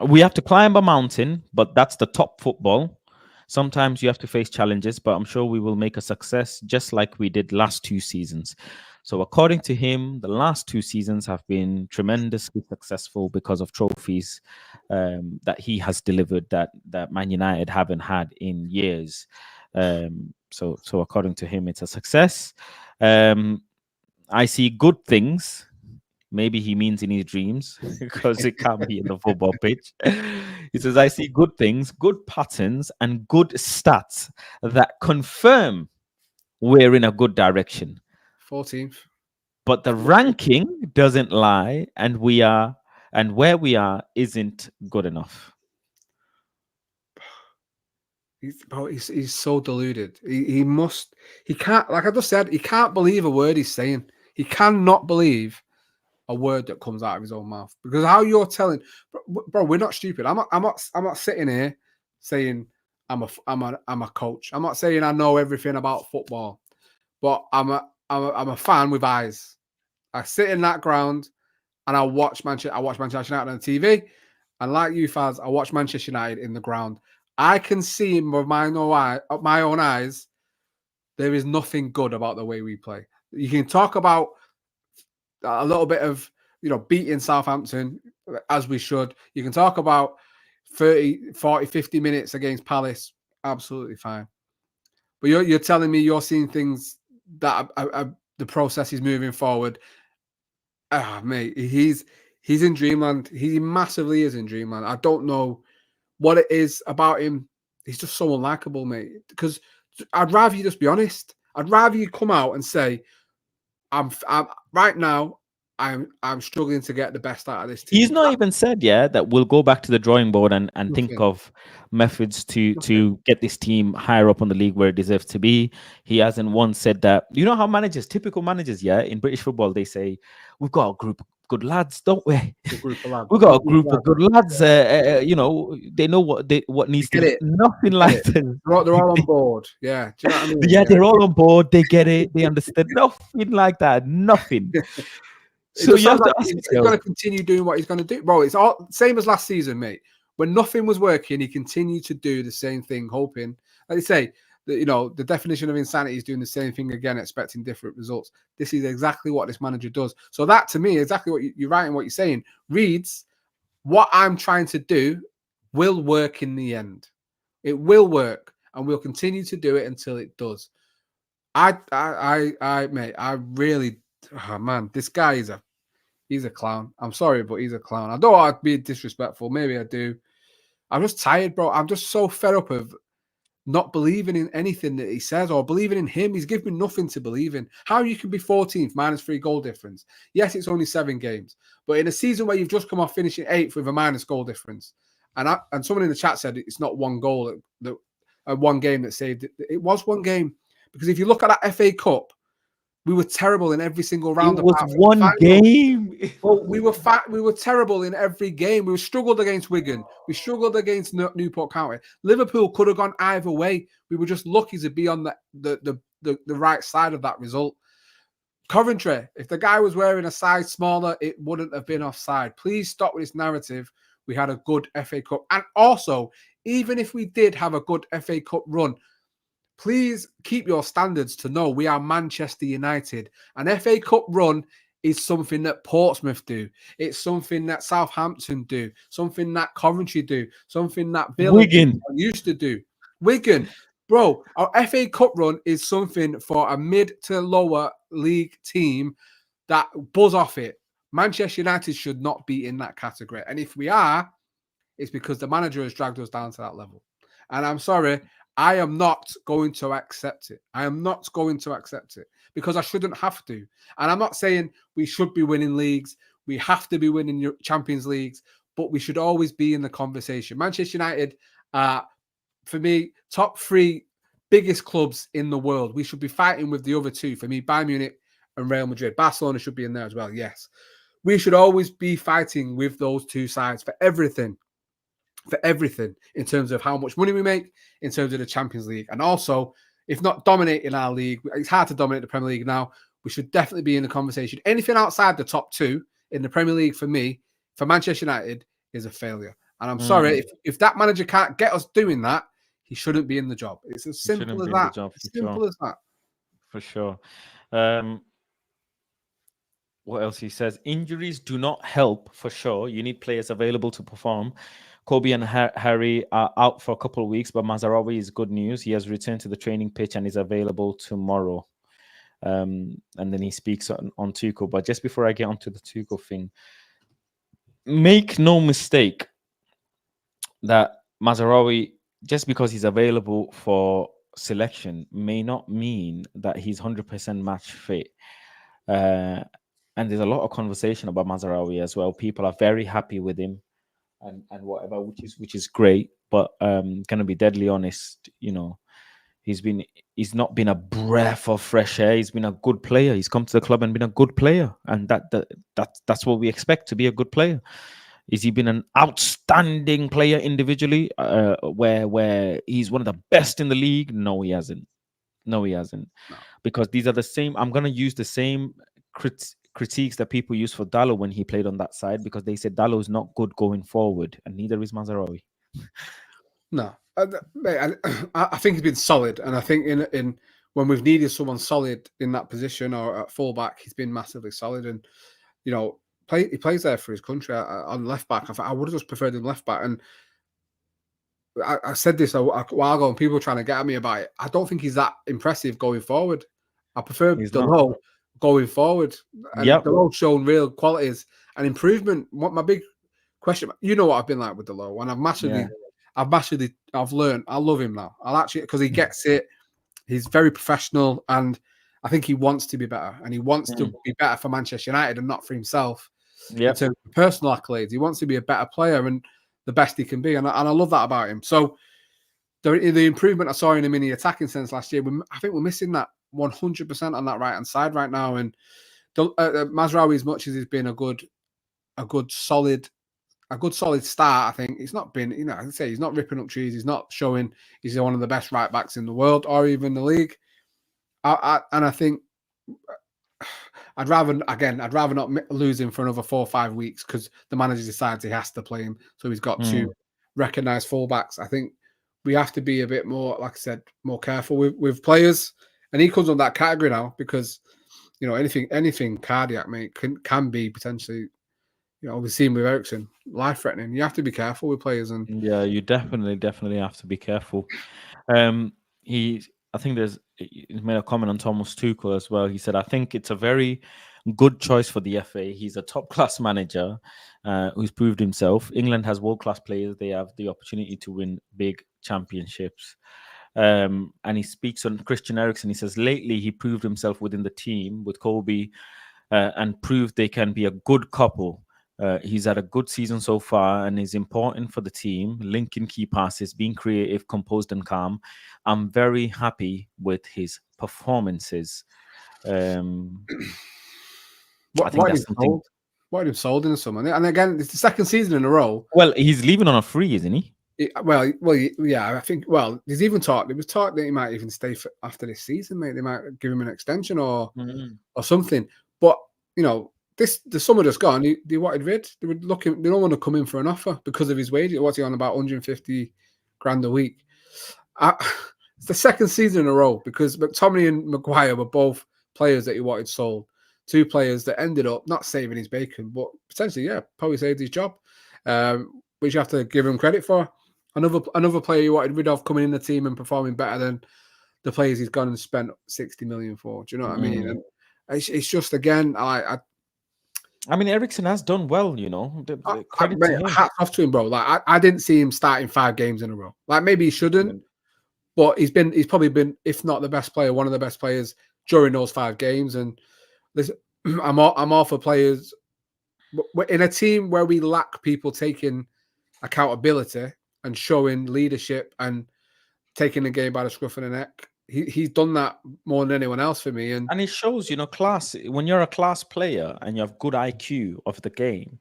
We have to climb a mountain, but that's the top football. Sometimes you have to face challenges, but I'm sure we will make a success, just like we did last 2 seasons. So according to him, the last 2 seasons have been tremendously successful because of trophies that he has delivered that Man United haven't had in years. So according to him, it's a success. I see good things. Maybe he means in his dreams, because it can't be in the football pitch. He says, I see good things, good patterns, and good stats that confirm we're in a good direction. 14th. But the ranking doesn't lie, and where we are isn't good enough. He's so deluded. He can't, like I just said, he can't believe a word he's saying. He cannot believe a word that comes out of his own mouth, because how you're telling, bro, we're not stupid. I'm not sitting here saying I'm a coach. I'm not saying I know everything about football, but I'm a fan with eyes. I sit in that ground and I watch Manchester United on TV, and like you fans, I watch Manchester United in the ground. I can see with my own eyes, there is nothing good about the way we play. You can talk about a little bit of, beating Southampton, as we should. You can talk about 30, 40, 50 minutes against Palace. Absolutely fine. But you're telling me you're seeing things that the process is moving forward. Mate, he's in dreamland. He massively is in dreamland. I don't know what it is about him. He's just so unlikable, mate. Because I'd rather you just be honest. I'd rather you come out and say, I'm right now, I'm struggling to get the best out of this team. He's not even said, that we'll go back to the drawing board and think of methods to get this team higher up on the league where it deserves to be. He hasn't once said that. You know how typical managers, in British football, they say, we've got a group of good lads, don't we? We've got a group of good lads. They know what needs to be. Nothing like that. They're all on board. Yeah. Do you know what I mean? Yeah, they're all on board. They get it. They understand. Nothing like that. Nothing. So you have to ask he's going to continue doing what he's going to do, bro. It's all same as last season, mate. When nothing was working, he continued to do the same thing, hoping, like they say, that, the definition of insanity is doing the same thing again, expecting different results. This is exactly what this manager does. So that, to me, exactly what you're writing, what you're saying, reads what I'm trying to do will work in the end. It will work, and we'll continue to do it until it does. Mate, I really, oh man, this guy he's a clown. I'm sorry, but he's a clown. I don't want to be disrespectful. Maybe I do. I'm just tired, bro. I'm just so fed up of not believing in anything that he says or believing in him. He's given me nothing to believe in. How you can be 14th, -3 goal difference. Yes, it's only 7 games, but in a season where you've just come off finishing 8th with a minus goal difference, and someone in the chat said it's not one goal, that one game that saved it. It was one game, because if you look at that FA Cup, we were terrible in every single round. It was one game. Well, we were terrible in every game. We struggled against Wigan. We struggled against Newport County. Liverpool could have gone either way. We were just lucky to be on the right side of that result. Coventry, if the guy was wearing a size smaller, it wouldn't have been offside. Please stop with this narrative. We had a good FA Cup. And also, even if we did have a good FA Cup run, please keep your standards to know we are Manchester United. An FA Cup run is something that Portsmouth do. It's something that Southampton do. Something that Coventry do. Something that Villa used to do. Wigan. Bro, our FA Cup run is something for a mid to lower league team that buzz off it. Manchester United should not be in that category. And if we are, it's because the manager has dragged us down to that level. And I'm sorry, I am not going to accept it. I am not going to accept it, because I shouldn't have to. And I'm not saying we should be winning leagues. We have to be winning Champions Leagues, but we should always be in the conversation. Manchester United, for me, top 3 biggest clubs in the world. We should be fighting with the other 2. For me, Bayern Munich and Real Madrid. Barcelona should be in there as well, yes. We should always be fighting with those 2 sides for everything. For everything, in terms of how much money we make, in terms of the Champions League. And also, if not dominating our league, it's hard to dominate the Premier League now, we should definitely be in the conversation. Anything outside the top 2 in the Premier League, for me, for Manchester United, is a failure. And I'm sorry, if that manager can't get us doing that, he shouldn't be in the job. It's as simple as that. As simple as that. For sure. What else he says? Injuries do not help, for sure. You need players available to perform. Kobe and Harry are out for a couple of weeks, but Mazraoui is good news. He has returned to the training pitch and is available tomorrow. And then he speaks on Tuchel. But just before I get onto the Tuchel thing, make no mistake that Mazraoui, just because he's available for selection, may not mean that he's 100% match fit. And there's a lot of conversation about Mazraoui as well. People are very happy with him and whatever, which is great. But gonna be deadly honest, he's not been a breath of fresh air. He's been a good player. He's come to the club and been a good player, and that's what we expect, to be a good player. Has he been an outstanding player individually, where he's one of the best in the league? No, he hasn't. No. Because these are the same. I'm gonna use the same critiques that people use for Dalot when he played on that side, because they said Dalot is not good going forward, and neither is Mazraoui. No, I think he's been solid, and I think in when we've needed someone solid in that position or at fullback, he's been massively solid. And he plays there for his country on left back. I would have just preferred him left back. And I said this a while ago, and people were trying to get at me about it. I don't think he's that impressive going forward. I prefer Dalot going forward. And Dalot's shown real qualities and improvement. What my big question, what I've been like with Dalot, and I've learned. I love him now. I'll actually, because he gets it. He's very professional, and I think he wants to be better, and he wants to be better for Manchester United and not for himself. In terms of personal accolades, he wants to be a better player and the best he can be, and I love that about him. So the improvement I saw in him in the attacking sense last year, I think we're missing that 100% on that right hand side right now. And Mazraoui, as much as he's been a good solid start, I think he's not been, I say he's not ripping up trees. He's not showing he's one of the best right backs in the world or even the league. I think I'd rather not lose him for another 4 or 5 weeks because the manager decides he has to play him. So he's got two recognised fullbacks. I think we have to be a bit more, like I said, more careful with players. And he comes on that category now because, anything cardiac, mate, can be potentially, we've seen with Eriksen, life-threatening. You have to be careful with players. And yeah, you definitely have to be careful. I think he's made a comment on Thomas Tuchel as well. He said, I think it's a very good choice for the FA. He's a top-class manager who's proved himself. England has world-class players. They have the opportunity to win big championships. And he speaks on Christian Eriksen. He says, lately he proved himself within the team with Kobe and proved they can be a good couple. He's had a good season so far and is important for the team, linking key passes, being creative, composed and calm. I'm very happy with his performances. I think that's something. What had him sold in the summer? And again, it's the second season in a row. Well, he's leaving on a free, isn't he? Yeah, I think. Well, there's even talk. There was talk that he might even stay after this season, mate. They might give him an extension or something. But the summer just gone. They wanted rid. They were looking. They don't want to come in for an offer because of his wage. What's he on about? 150 grand a week. It's the second season in a row because McTominay and Maguire were both players that he wanted sold. Two players that ended up not saving his bacon, but potentially, probably saved his job, which you have to give him credit for. Another player you wanted rid of coming in the team and performing better than the players he's gone and spent 60 million for. Do you know what I mean? And it's just, again, I mean, Eriksen has done well, credit to him. Hats off to him, bro. Like I didn't see him starting 5 games in a row. Like maybe he shouldn't, but he's probably been, if not the best player, one of the best players during those 5 games. And listen, I'm all for players in a team where we lack people taking accountability and showing leadership and taking the game by the scruff of the neck. He's done that more than anyone else for me. And it shows, class. When you're a class player and you have good IQ of the game,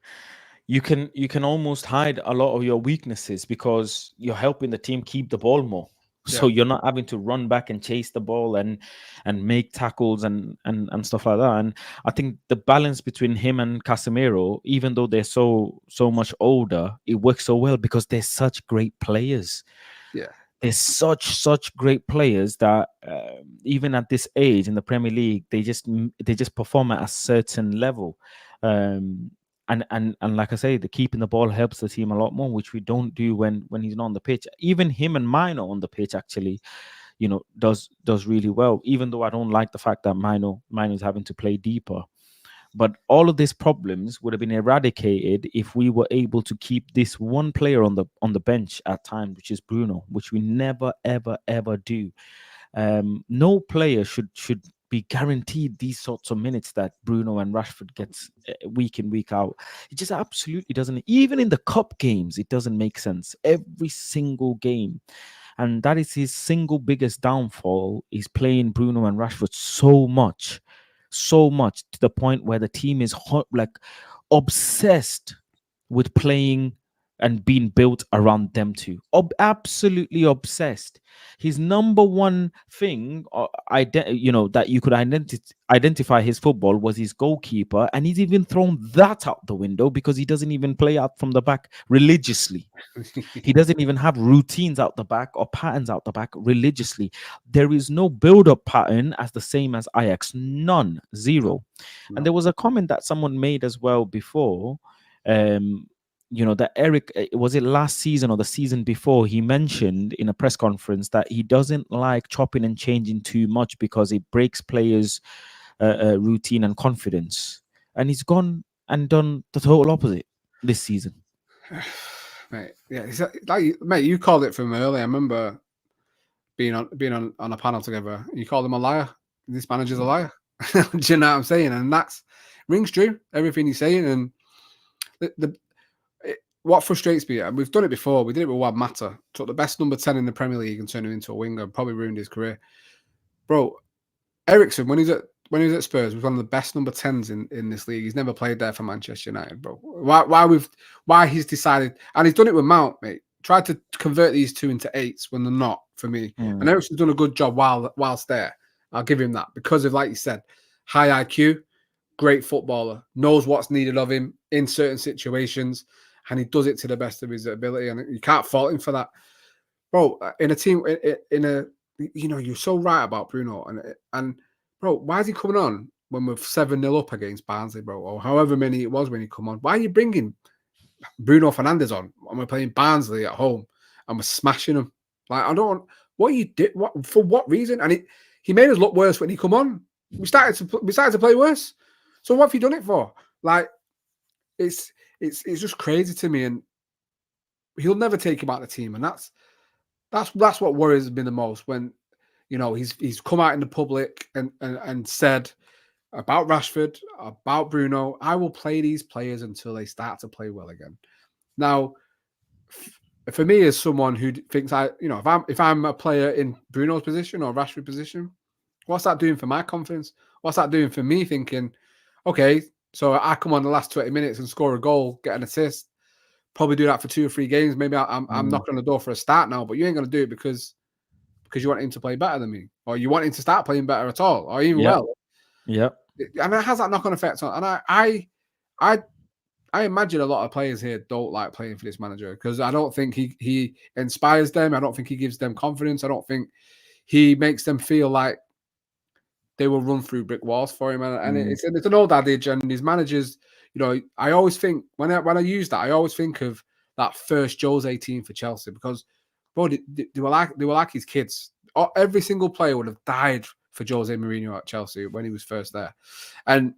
you can almost hide a lot of your weaknesses because you're helping the team keep the ball more. So you're not having to run back and chase the ball and make tackles and stuff like that. And I think the balance between him and Casemiro, even though they're so much older, it works so well because they're such great players. Yeah. They're such great players that even at this age in the Premier League, they just perform at a certain level. And like I say, the keeping the ball helps the team a lot more, which we don't do when he's not on the pitch. Even him and Mino on the pitch actually, does really well. Even though I don't like the fact that Mino is having to play deeper. But all of these problems would have been eradicated if we were able to keep this one player on the bench at times, which is Bruno, which we never ever do. No player should be guaranteed these sorts of minutes that Bruno and Rashford gets week in, week out. It just absolutely doesn't. Even in the cup games, it doesn't make sense. Every single game. And that is his single biggest downfall, is playing Bruno and Rashford so much to the point where the team is obsessed with playing and being built around them two. Absolutely obsessed. His number one thing, that you could identify his football was his goalkeeper, and he's even thrown that out the window because he doesn't even play out from the back religiously. He doesn't even have routines out the back or patterns out the back religiously. There is no build-up pattern as the same as Ajax. None. Zero. No. And there was a comment that someone made as well before, that Erik, was it last season or the season before, he mentioned in a press conference that he doesn't like chopping and changing too much because it breaks players' routine and confidence. And he's gone and done the total opposite this season. Mate, mate, you called it from early. I remember being on a panel together. You called him a liar. This manager's a liar. Do you know what I'm saying? And that's rings true. Everything he's saying. And what frustrates me, and we've done it before. We did it with Wad Mata. Took the best number 10 in the Premier League and turned him into a winger. Probably ruined his career. Bro, Eriksen, when he was at Spurs, was one of the best number 10s in this league. He's never played there for Manchester United, bro. Why he's decided, and he's done it with Mount, mate. Tried to convert these two into 8s when they're not for me. And Eriksen's done a good job whilst there. I'll give him that because of, like you said, high IQ, great footballer, knows what's needed of him in certain situations, and he does it to the best of his ability, and you can't fault him for that. Bro, in a team, you're so right about Bruno, and bro, why is he coming on when we're 7-0 up against Barnsley, bro, or however many it was when he come on? Why are you bringing Bruno Fernandes on when we're playing Barnsley at home and we're smashing them? Like, I don't. What you did? What for? What reason? And he made us look worse when he come on. We started to play worse. So what have you done it for? Like, it's just crazy to me, and he'll never take him out of the team, and that's what worries me the most. When he's come out in the public and said about Rashford, about Bruno, I will play these players until they start to play well again. Now, for me, as someone who thinks if I'm a player in Bruno's position or Rashford's position, what's that doing for my confidence? What's that doing for me thinking, okay, so I come on the last 20 minutes and score a goal, get an assist, probably do that for 2 or 3 games. Maybe I'm knocking on the door for a start now, but you ain't going to do it because you want him to play better than me, or you want him to start playing better at all, or even well. Yeah. And it has that knock-on effect on. And I imagine a lot of players here don't like playing for this manager because I don't think he inspires them. I don't think he gives them confidence. I don't think he makes them feel like they will run through brick walls for him. And it's an old adage. And his managers, I always think when I use that, I always think of that first Jose team for Chelsea because, bro, they were like his kids. Every single player would have died for Jose Mourinho at Chelsea when he was first there, and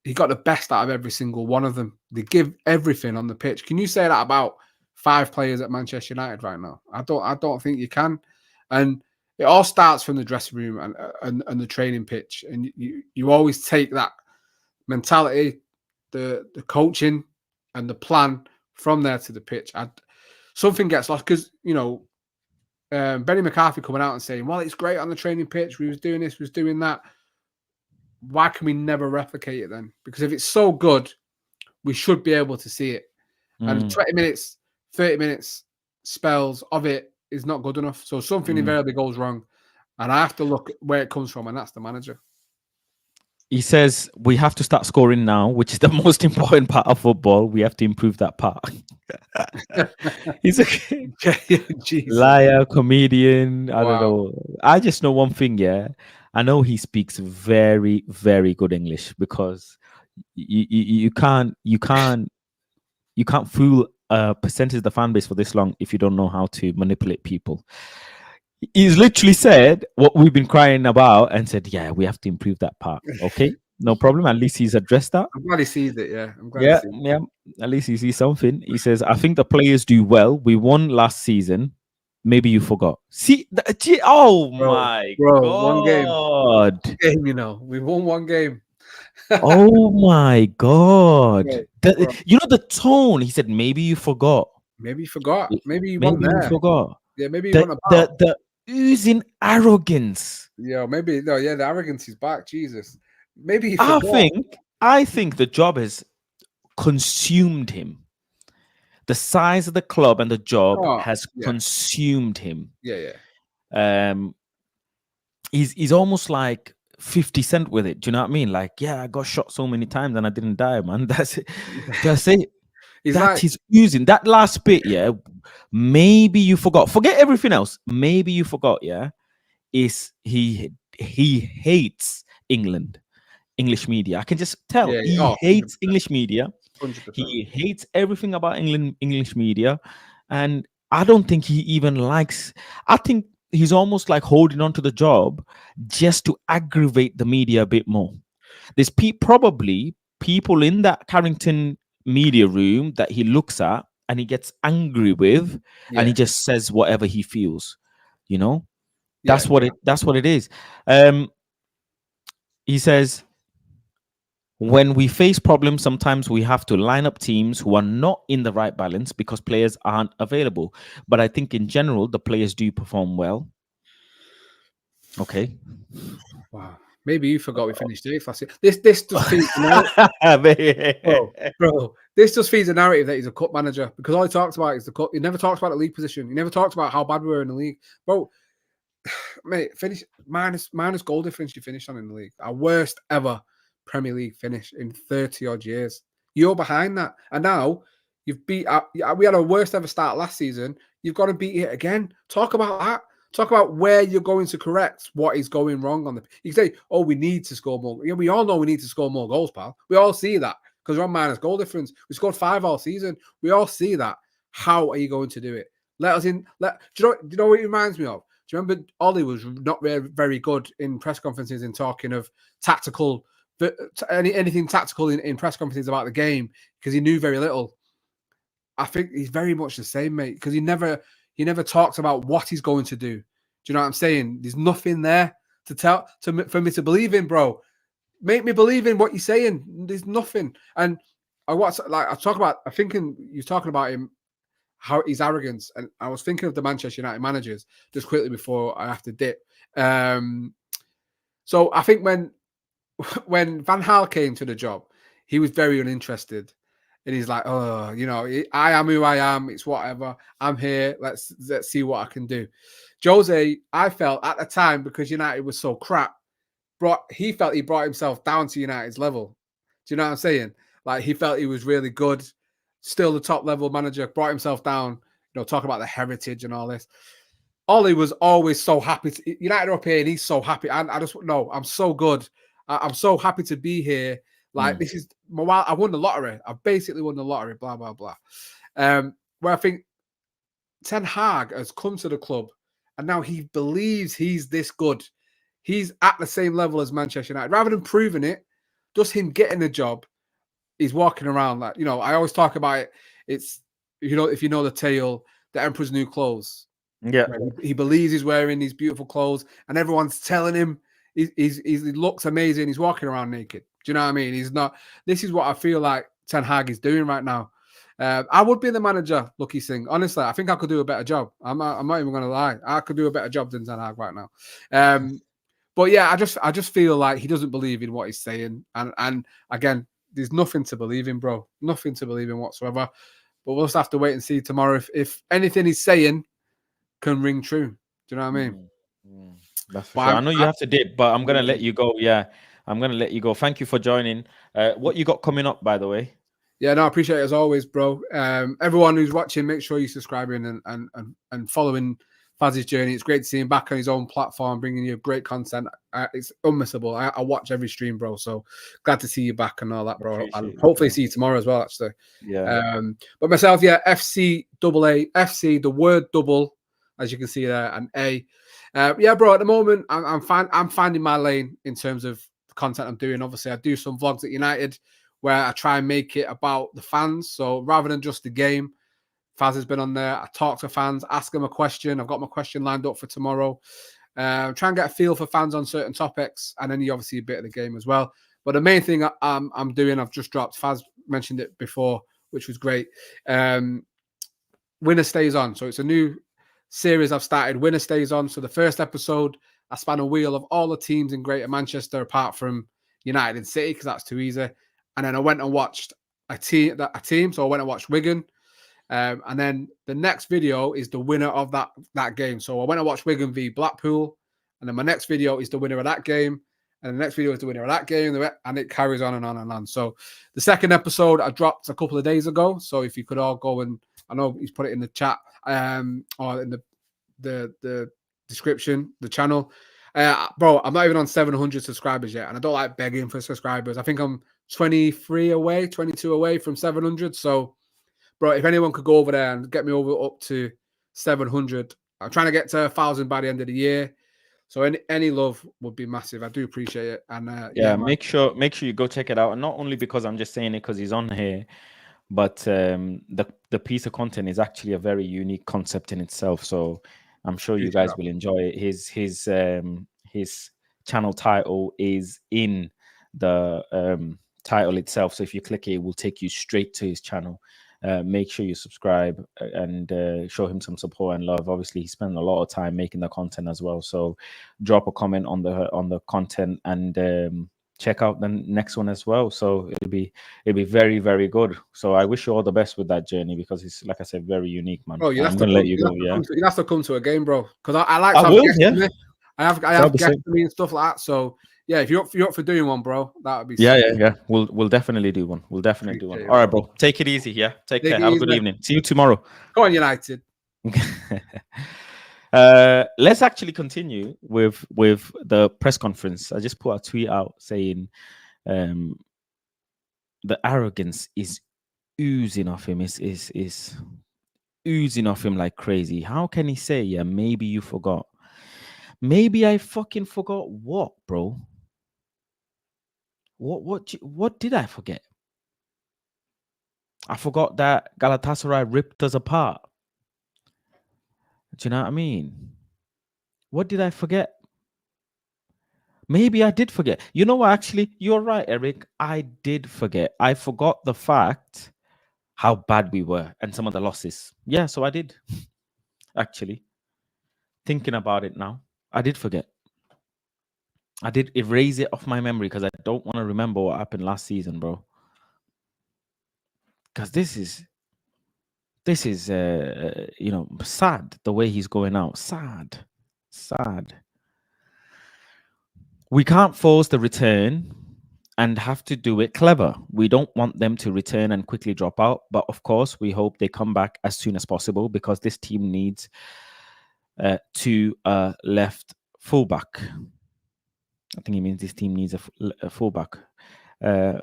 he got the best out of every single one of them. They give everything on the pitch. Can you say that about 5 players at Manchester United right now? I don't think you can. And it all starts from the dressing room and the training pitch. And you always take that mentality, the coaching, and the plan from there to the pitch. Something gets lost because Benny McCarthy coming out and saying, well, it's great on the training pitch. We was doing this, we was doing that. Why can we never replicate it then? Because if it's so good, we should be able to see it. And 20 minutes, 30 minutes spells of it is not good enough. So something invariably goes wrong. And I have to look where it comes from, and that's the manager. He says we have to start scoring now, which is the most important part of football. We have to improve that part. He's a liar, comedian. I don't know. I just know one thing, yeah. I know he speaks very, very good English because you can't fool a percentage of the fan base for this long if you don't know how to manipulate people. He's literally said what we've been crying about and said, yeah, we have to improve that part. Okay, no problem. At least he's addressed that. I'm glad he sees it. Yeah, I'm glad he sees it. Yeah. At least he sees something. He says, I think the players do well. We won last season. Maybe you forgot. See, my God. 1 game. 1 game, we won 1 game. Oh my God. The tone. He said, maybe you forgot. Maybe you forgot. Maybe you forgot. Yeah, maybe you want the oozing arrogance. Yeah, maybe the arrogance is back. Jesus. Maybe he forgot. I think the job has consumed him. The size of the club and the job has consumed him. Yeah. He's almost like 50 Cent with it. Do you know what I mean? Like, yeah, I got shot so many times and I didn't die, man. That's it. That's it. He's using that last bit, yeah. Maybe you forgot. Forget everything else. Maybe you forgot, yeah. Is he hates England, English media. I can just tell he hates 100%. English media. 100%. He hates everything about English media, and I don't think he even likes. I think he's almost like holding on to the job just to aggravate the media a bit more. There's probably people in that Carrington media room that he looks at and he gets angry with, and he just says whatever he feels. That's what it is. He says, when we face problems, sometimes we have to line up teams who are not in the right balance because players aren't available. But I think in general, the players do perform well. Okay. Wow. Maybe you forgot we finished 8th last year. This just feeds bro. This just feeds a narrative that he's a cup manager because all he talks about is the cup. He never talks about the league position. He never talks about how bad we were in the league. Bro, mate, finish minus goal difference you finished on in the league. Our worst ever Premier League finish in 30 odd years. You're behind that, and now you've beat. We had our worst ever start last season. You've got to beat it again. Talk about that. Talk about where you're going to correct what is going wrong on the. You say, "Oh, we need to score more." Yeah, we all know we need to score more goals, pal. We all see that because we're on minus goal difference. We scored 5 all season. We all see that. How are you going to do it? Let us in. Do you know what it reminds me of? Do you remember Ollie was not very good in press conferences in talking of tactical, anything tactical in press conferences about the game because he knew very little. I think he's very much the same, mate, because he never talks about what he's going to do. Do you know what I'm saying? There's nothing there for me to believe in, bro. Make me believe in what you're saying. There's nothing. And I'm thinking you're talking about him, how his arrogance, and I was thinking of the Manchester United managers just quickly before I have to dip. So I think when Van Gaal came to the job, he was very uninterested. And he's like, oh, you know, I am who I am. It's whatever. I'm here. Let's see what I can do. Jose, I felt at the time, because United was so crap, he felt he brought himself down to United's level. Do you know what I'm saying? Like, he felt he was really good, still the top level manager, brought himself down, you know, talk about the heritage and all this. Ollie was always so happy. United are up here and he's so happy. I just, no, I'm so good. I'm so happy to be here. Like, this is, I won the lottery. I basically won the lottery, blah, blah, blah. Where I think Ten Hag has come to the club and now he believes he's this good. He's at the same level as Manchester United. Rather than proving it, just him getting the job, he's walking around like, you know, I always talk about it. It's, you know, if you know the tale, the Emperor's New Clothes. Yeah. He believes he's wearing these beautiful clothes and everyone's telling him he looks amazing. He's walking around naked. Do you know what I mean? He's not. This is what I feel like Ten Hag is doing right now. I would be the manager, Lucky Singh. Honestly, I think I could do a better job. I'm not even going to lie. I could do a better job than Ten Hag right now. But yeah, I just feel like he doesn't believe in what he's saying. And again, there's nothing to believe in, bro. Nothing to believe in whatsoever. But we'll just have to wait and see tomorrow if anything he's saying can ring true. Do you know what I mean? That's for sure. I know you have to dip, but I'm gonna let you go. Yeah, I'm gonna let you go. Thank you for joining. What you got coming up, by the way? Yeah, no, I appreciate it as always, bro. Everyone who's watching, make sure you're subscribing and following Faz's journey. It's great to see him back on his own platform, bringing you great content. It's unmissable. I watch every stream, bro. So glad to see you back and all that, bro. And hopefully see you tomorrow as well, actually. Yeah. But myself, yeah, FC, the word double, as you can see there, and A. Yeah, bro, at the moment, I'm finding my lane in terms of the content I'm doing. Obviously, I do some vlogs at United where I try and make it about the fans. So rather than just the game, Faz has been on there. I talk to fans, ask them a question. I've got my question lined up for tomorrow. Try and get a feel for fans on certain topics, and then you obviously a bit of the game as well. But the main thing I'm doing, I've just dropped. Faz mentioned it before, which was great. Winner Stays On. So it's a new series I've started. Winner Stays On. So the first episode, I span a wheel of all the teams in Greater Manchester apart from United and City because that's too easy. And then I went and watched a team. So I went and watched Wigan. And then the next video is the winner of that game. So I went and watched Wigan v Blackpool. And then my next video is the winner of that game. And the next video is the winner of that game. And it carries on and on and on. So the second episode I dropped a couple of days ago. So if you could all go and, I know he's put it in the chat or in the description, the channel. Bro, I'm not even on 700 subscribers yet. And I don't like begging for subscribers. I think I'm 22 away from 700. So, bro, if anyone could go over there and get me up to 700, I'm trying to get to 1,000 by the end of the year. So any love would be massive. I do appreciate it. And yeah, make sure you go check it out. And not only because I'm just saying it because he's on here, but the piece of content is actually a very unique concept in itself. So I'm sure you guys will enjoy it. His channel title is in the title itself. So if you click it will take you straight to his channel. Make sure you subscribe and show him some support and love. Obviously, he spent a lot of time making the content as well. So drop a comment on the content and check out the next one as well. So it'll be very, very good. So I wish you all the best with that journey because it's, like I said, very unique, man. Oh, I'm gonna let you go. You have to come to a game, bro. Because I like to have guests to me. I have guests to me and stuff like that. So yeah, if you're up for doing one, bro, that would be Yeah. We'll definitely do one. We'll definitely do one. Appreciate it, All right, bro. Take it easy. Yeah. Take care. it Have a good easy. evening. See you tomorrow. Go on, United. Let's actually continue with the press conference. I just put a tweet out saying the arrogance is oozing off him. Is oozing off him like crazy. How can he say, yeah, maybe you forgot? Maybe I fucking forgot what, bro? What did I forget? I forgot that Galatasaray ripped us apart. Do you know what I mean? What did I forget? Maybe I did forget. You know what? Actually, you're right, Erik. I did forget. I forgot the fact how bad we were and some of the losses. Yeah, so I did. Actually, thinking about it now, I did forget. I did erase it off my memory because I don't want to remember what happened last season, bro. Because this is sad the way he's going out. Sad. We can't force the return and have to do it clever. We don't want them to return and quickly drop out, but of course we hope they come back as soon as possible because this team needs two left fullback. I think he means this team needs a fullback.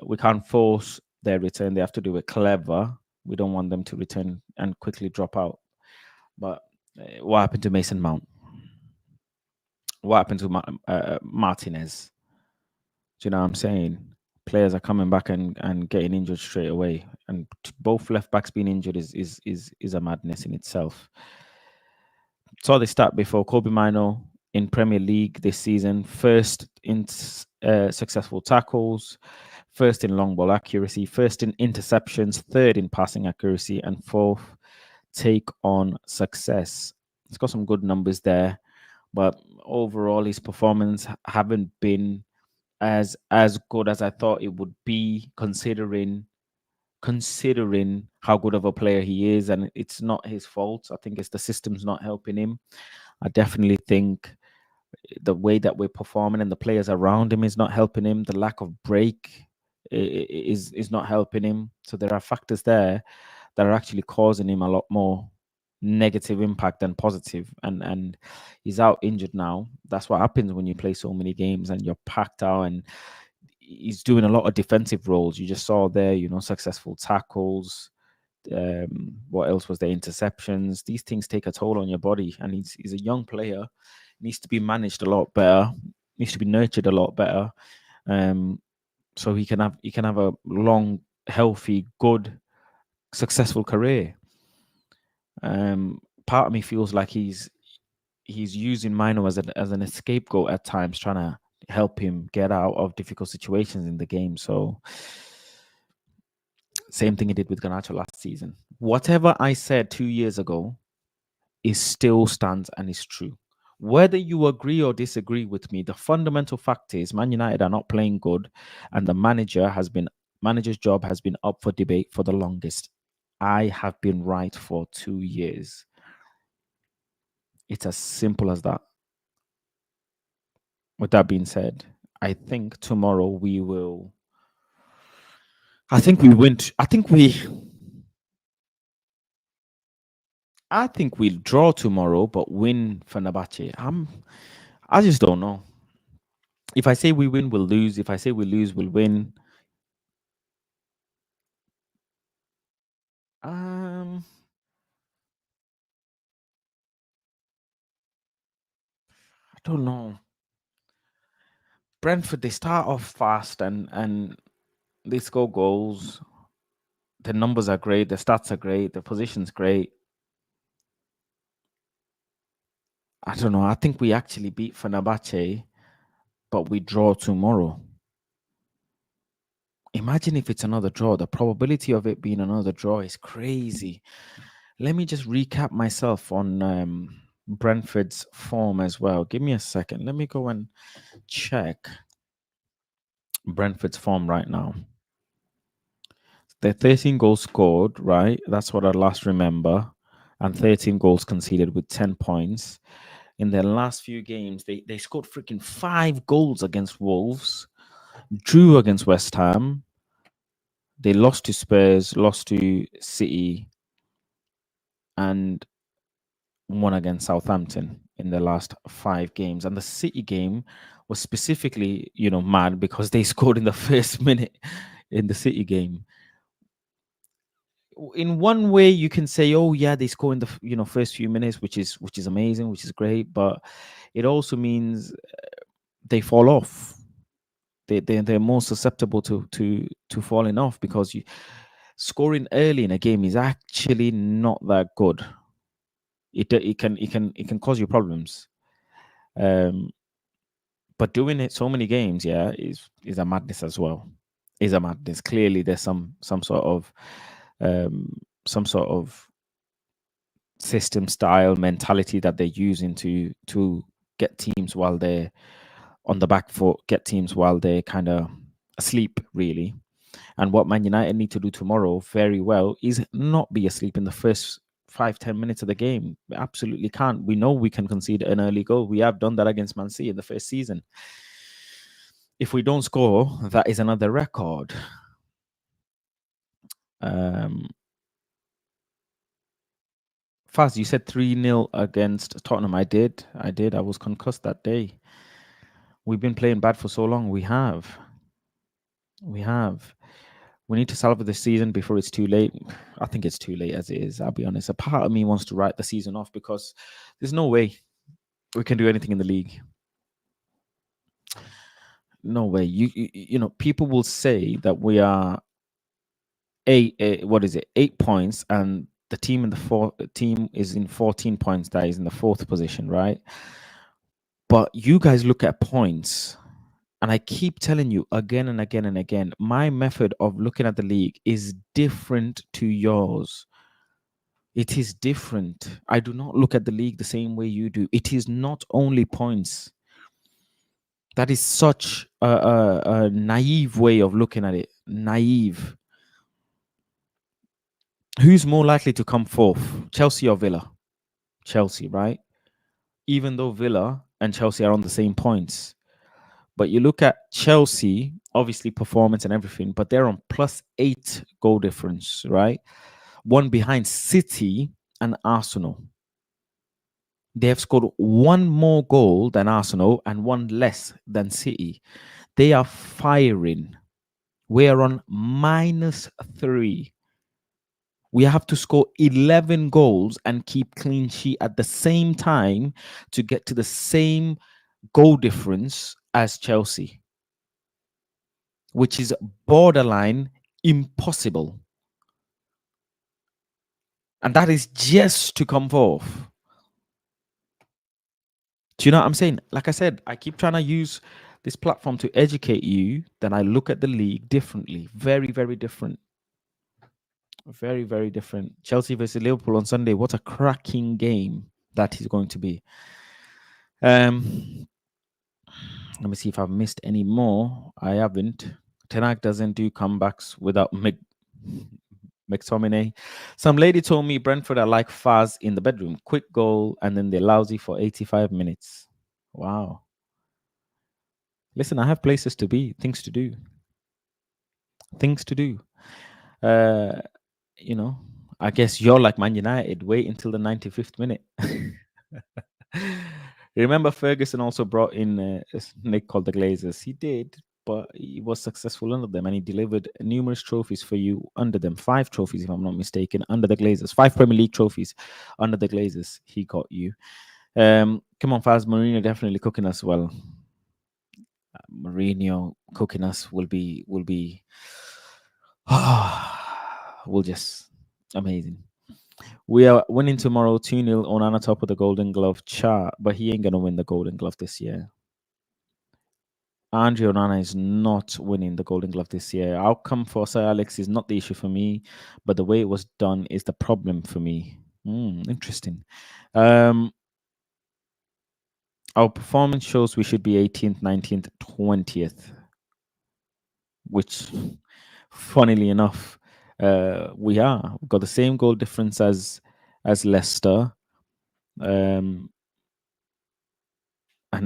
We can't force their return. They have to do it clever. We don't want them to return and quickly drop out. But what happened to Mason Mount? What happened to Martinez? Do you know what I'm saying? Players are coming back and getting injured straight away, and both left backs being injured is a madness in itself. Saw the stat before. Kobe Mino in Premier League this season, first in successful tackles, first in long ball accuracy, first in interceptions, third in passing accuracy, and fourth take on success. He's got some good numbers there, but overall his performance haven't been as good as I thought it would be, considering how good of a player he is. And it's not his fault. I think it's the system's not helping him. I definitely think the way that we're performing and the players around him is not helping him. The lack of break is not helping him. So there are factors there that are actually causing him a lot more negative impact than positive, and he's out injured now. That's what happens when you play so many games and you're packed out, and he's doing a lot of defensive roles. You just saw there, successful tackles. What else was there? Interceptions. These things take a toll on your body, and he's a young player. Needs to be managed a lot better. Needs to be nurtured a lot better, so he can have a long, healthy, good, successful career. Part of me feels like he's using Mino as an scapegoat at times, trying to help him get out of difficult situations in the game. So same thing he did with Garnacho last season. Whatever I said 2 years ago still stands and is true. Whether you agree or disagree with me, the fundamental fact is Man United are not playing good, and the manager's job has been up for debate for the longest. I have been right for 2 years. It's as simple as that. With that being said, I think tomorrow we will. I think we'll draw tomorrow, but win Fenerbahce. I just don't know. If I say we win, we'll lose. If I say we lose, we'll win. I don't know. Brentford, they start off fast and they score goals. The numbers are great. The stats are great. The position's great. I don't know. I think we actually beat Fenerbahce, but we draw tomorrow. Imagine if it's another draw. The probability of it being another draw is crazy. Let me just recap myself on Brentford's form as well. Give me a second. Let me go and check Brentford's form right now. They're 13 goals scored, right? That's what I last remember. And 13 goals conceded with 10 points. in their last few games. They scored freaking 5 goals against Wolves, drew against West Ham. They lost to Spurs, lost to City, and won against Southampton in the last 5 games. And the City game was specifically, mad because they scored in the first minute in the City game. In one way, you can say, "Oh yeah, they score in the first few minutes," which is amazing, which is great. But it also means they fall off. They're more susceptible to falling off because scoring early in a game is actually not that good. It can cause you problems. But doing it so many games, is a madness as well. Is a madness. Clearly, there's some sort of system style mentality that they're using to get teams while they're on the back foot, get teams while they're kind of asleep, really. And what Man United need to do tomorrow very well is not be asleep in the first 5-10 minutes of the game. We absolutely can't. We know we can concede an early goal. We have done that against Man City in the first season. If we don't score, that is another record. Faz, you said 3-0 against Tottenham. I did. I was concussed that day. We've been playing bad for so long. We have. We need to salvage the season before it's too late. I think it's too late as it is. I'll be honest. A part of me wants to write the season off because there's no way we can do anything in the league. No way. You know, people will say that we are 8 points, and the team is in 14 points. That is in the 4th position, right? But you guys look at points. And I keep telling you again and again and again, my method of looking at the league is different to yours. It is different. I do not look at the league the same way you do. It is not only points. That is such a naive way of looking at it. Naive. Who's more likely to come fourth, Chelsea or Villa? Chelsea, right? Even though Villa and Chelsea are on the same points. But you look at Chelsea, obviously performance and everything, but they're on +8 goal difference, right? One behind City and Arsenal. They have scored 1 more goal than Arsenal and 1 less than City. They are firing. We are on -3. We have to score 11 goals and keep clean sheet at the same time to get to the same goal difference as Chelsea, which is borderline impossible. And that is just to come fourth. Do you know what I'm saying? Like I said, I keep trying to use this platform to educate you. Then I look at the league differently. Very, very different. Very, very different. Chelsea versus Liverpool on Sunday. What a cracking game that is going to be. Let me see if I've missed any more. I haven't. Ten Hag doesn't do comebacks without McTominay. Some lady told me Brentford are like Faz in the bedroom. Quick goal, and then they're lousy for 85 minutes. Wow. Listen, I have places to be, things to do. Things to do. You know, I guess you're like Man United. Wait until the 95th minute. Remember, Ferguson also brought in a snake called the Glazers. He did, but he was successful under them, and he delivered numerous trophies for you under them. 5 trophies, if I'm not mistaken, under the Glazers. 5 Premier League trophies under the Glazers. He got you. Come on, Faz. Mourinho definitely cooking us well. Mourinho cooking us will be will just amazing. We are winning tomorrow 2-0 on top of the Golden Glove chart, but he ain't gonna win the Golden Glove this year. Andre Onana is not winning the Golden Glove this year. Outcome for Sir Alex is not the issue for me, but the way it was done is the problem for me. Interesting. Our performance shows we should be 18th, 19th, 20th, which, funnily enough, we are. We've got the same goal difference as Leicester.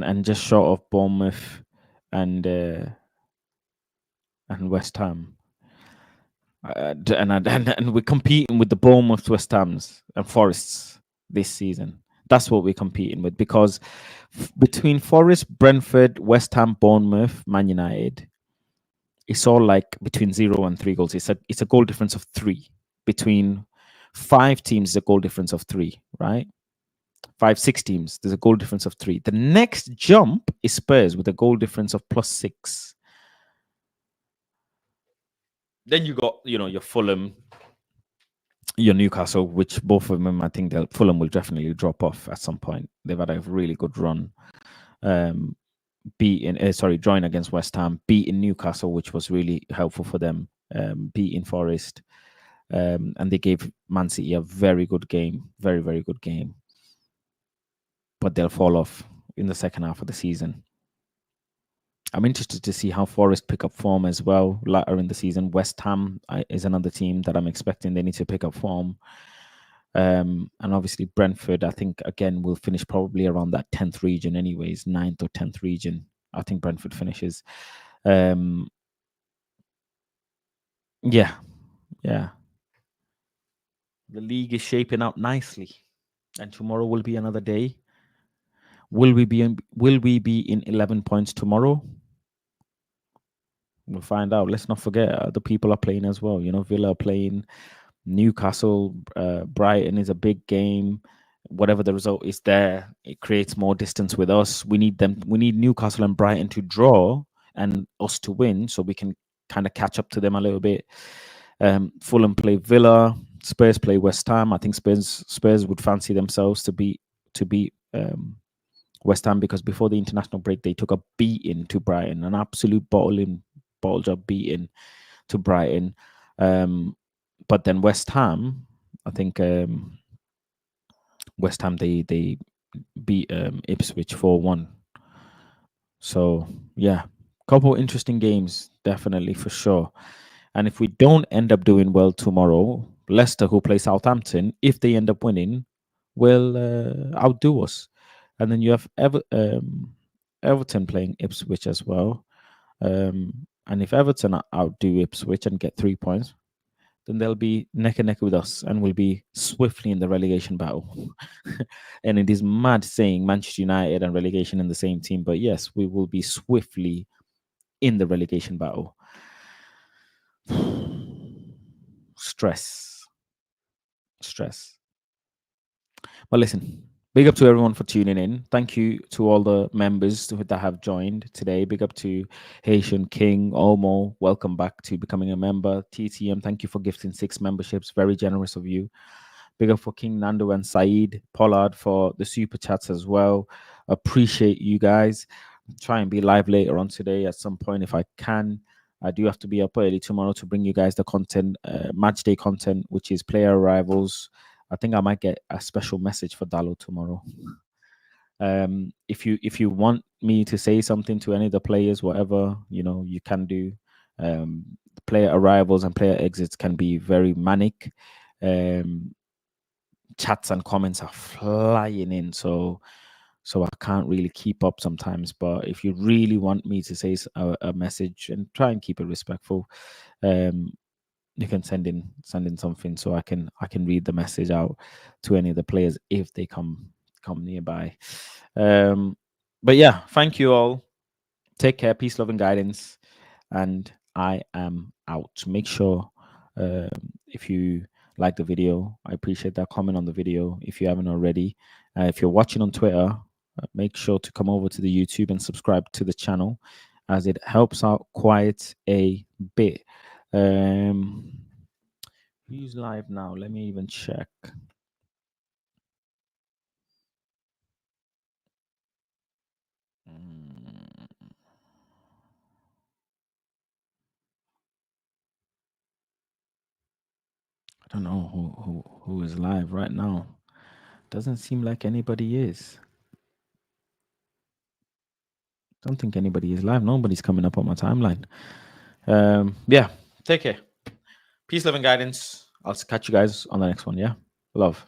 and just short of Bournemouth and West Ham. And we're competing with the Bournemouth, West Hams, and Forests this season. That's what we're competing with, because between Forest, Brentford, West Ham, Bournemouth, Man United, it's all like between 0 and 3 goals. It's a goal difference of 3. Between 5 teams, is a goal difference of 3, right? 5, 6 teams, there's a goal difference of 3. The next jump is Spurs with a goal difference of +6. Then you got, your Fulham, your Newcastle, which both of them, I think Fulham will definitely drop off at some point. They've had a really good run. Drawing against West Ham, beating Newcastle, which was really helpful for them, beating Forest. And they gave Man City a very good game, very, very good game. But they'll fall off in the second half of the season. I'm interested to see how Forest pick up form as well later in the season. West Ham is another team that I'm expecting they need to pick up form. And obviously Brentford, I think, again, will finish probably around that 10th region anyways, 9th or 10th region. I think Brentford finishes. Yeah. The league is shaping up nicely. And tomorrow will be another day. Will we be in 11 points tomorrow? We'll find out. Let's not forget the people are playing as well. Villa are playing, Newcastle, Brighton is a big game. Whatever the result is there, it creates more distance with us. We need Newcastle and Brighton to draw and us to win, so we can kind of catch up to them a little bit. Fulham play Villa, Spurs play West Ham. I think Spurs would fancy themselves to beat West Ham, because before the international break they took a beating to Brighton, an absolute ball job beating to Brighton. But then West Ham, I think West Ham they beat Ipswich 4-1. So yeah, couple interesting games, definitely, for sure. And if we don't end up doing well tomorrow, Leicester, who play Southampton, if they end up winning, will outdo us. And then you have Everton playing Ipswich as well. And if Everton outdo Ipswich and get 3 points, then they'll be neck and neck with us and will be swiftly in the relegation battle. And it is mad saying Manchester United and relegation in the same team, but yes, we will be swiftly in the relegation battle. Stress. But listen, big up to everyone for tuning in. Thank you to all the members that have joined today. Big up to Haitian King, Omo. Welcome back to becoming a member. TTM, thank you for gifting 6 memberships. Very generous of you. Big up for King Nando and Saeed Pollard for the super chats as well. Appreciate you guys. Try and be live later on today at some point if I can. I do have to be up early tomorrow to bring you guys the content, match day content, which is player arrivals. I think I might get a special message for Dalo tomorrow. If you want me to say something to any of the players, whatever, you can do. Player arrivals and player exits can be very manic. Chats and comments are flying in, so I can't really keep up sometimes. But if you really want me to say a message, and try and keep it respectful, you can send in something so I can read the message out to any of the players if they come nearby. But yeah, thank you all. Take care, peace, love, and guidance. And I am out. Make sure if you like the video, I appreciate that comment on the video if you haven't already. If you're watching on Twitter, make sure to come over to the YouTube and subscribe to the channel, as it helps out quite a bit. Who's live now? Let me even check. I don't know who is live right now. Doesn't seem like anybody is. Don't think anybody is live. Nobody's coming up on my timeline. Yeah, take care. Peace, love, and guidance. I'll catch you guys on the next one. Yeah, love.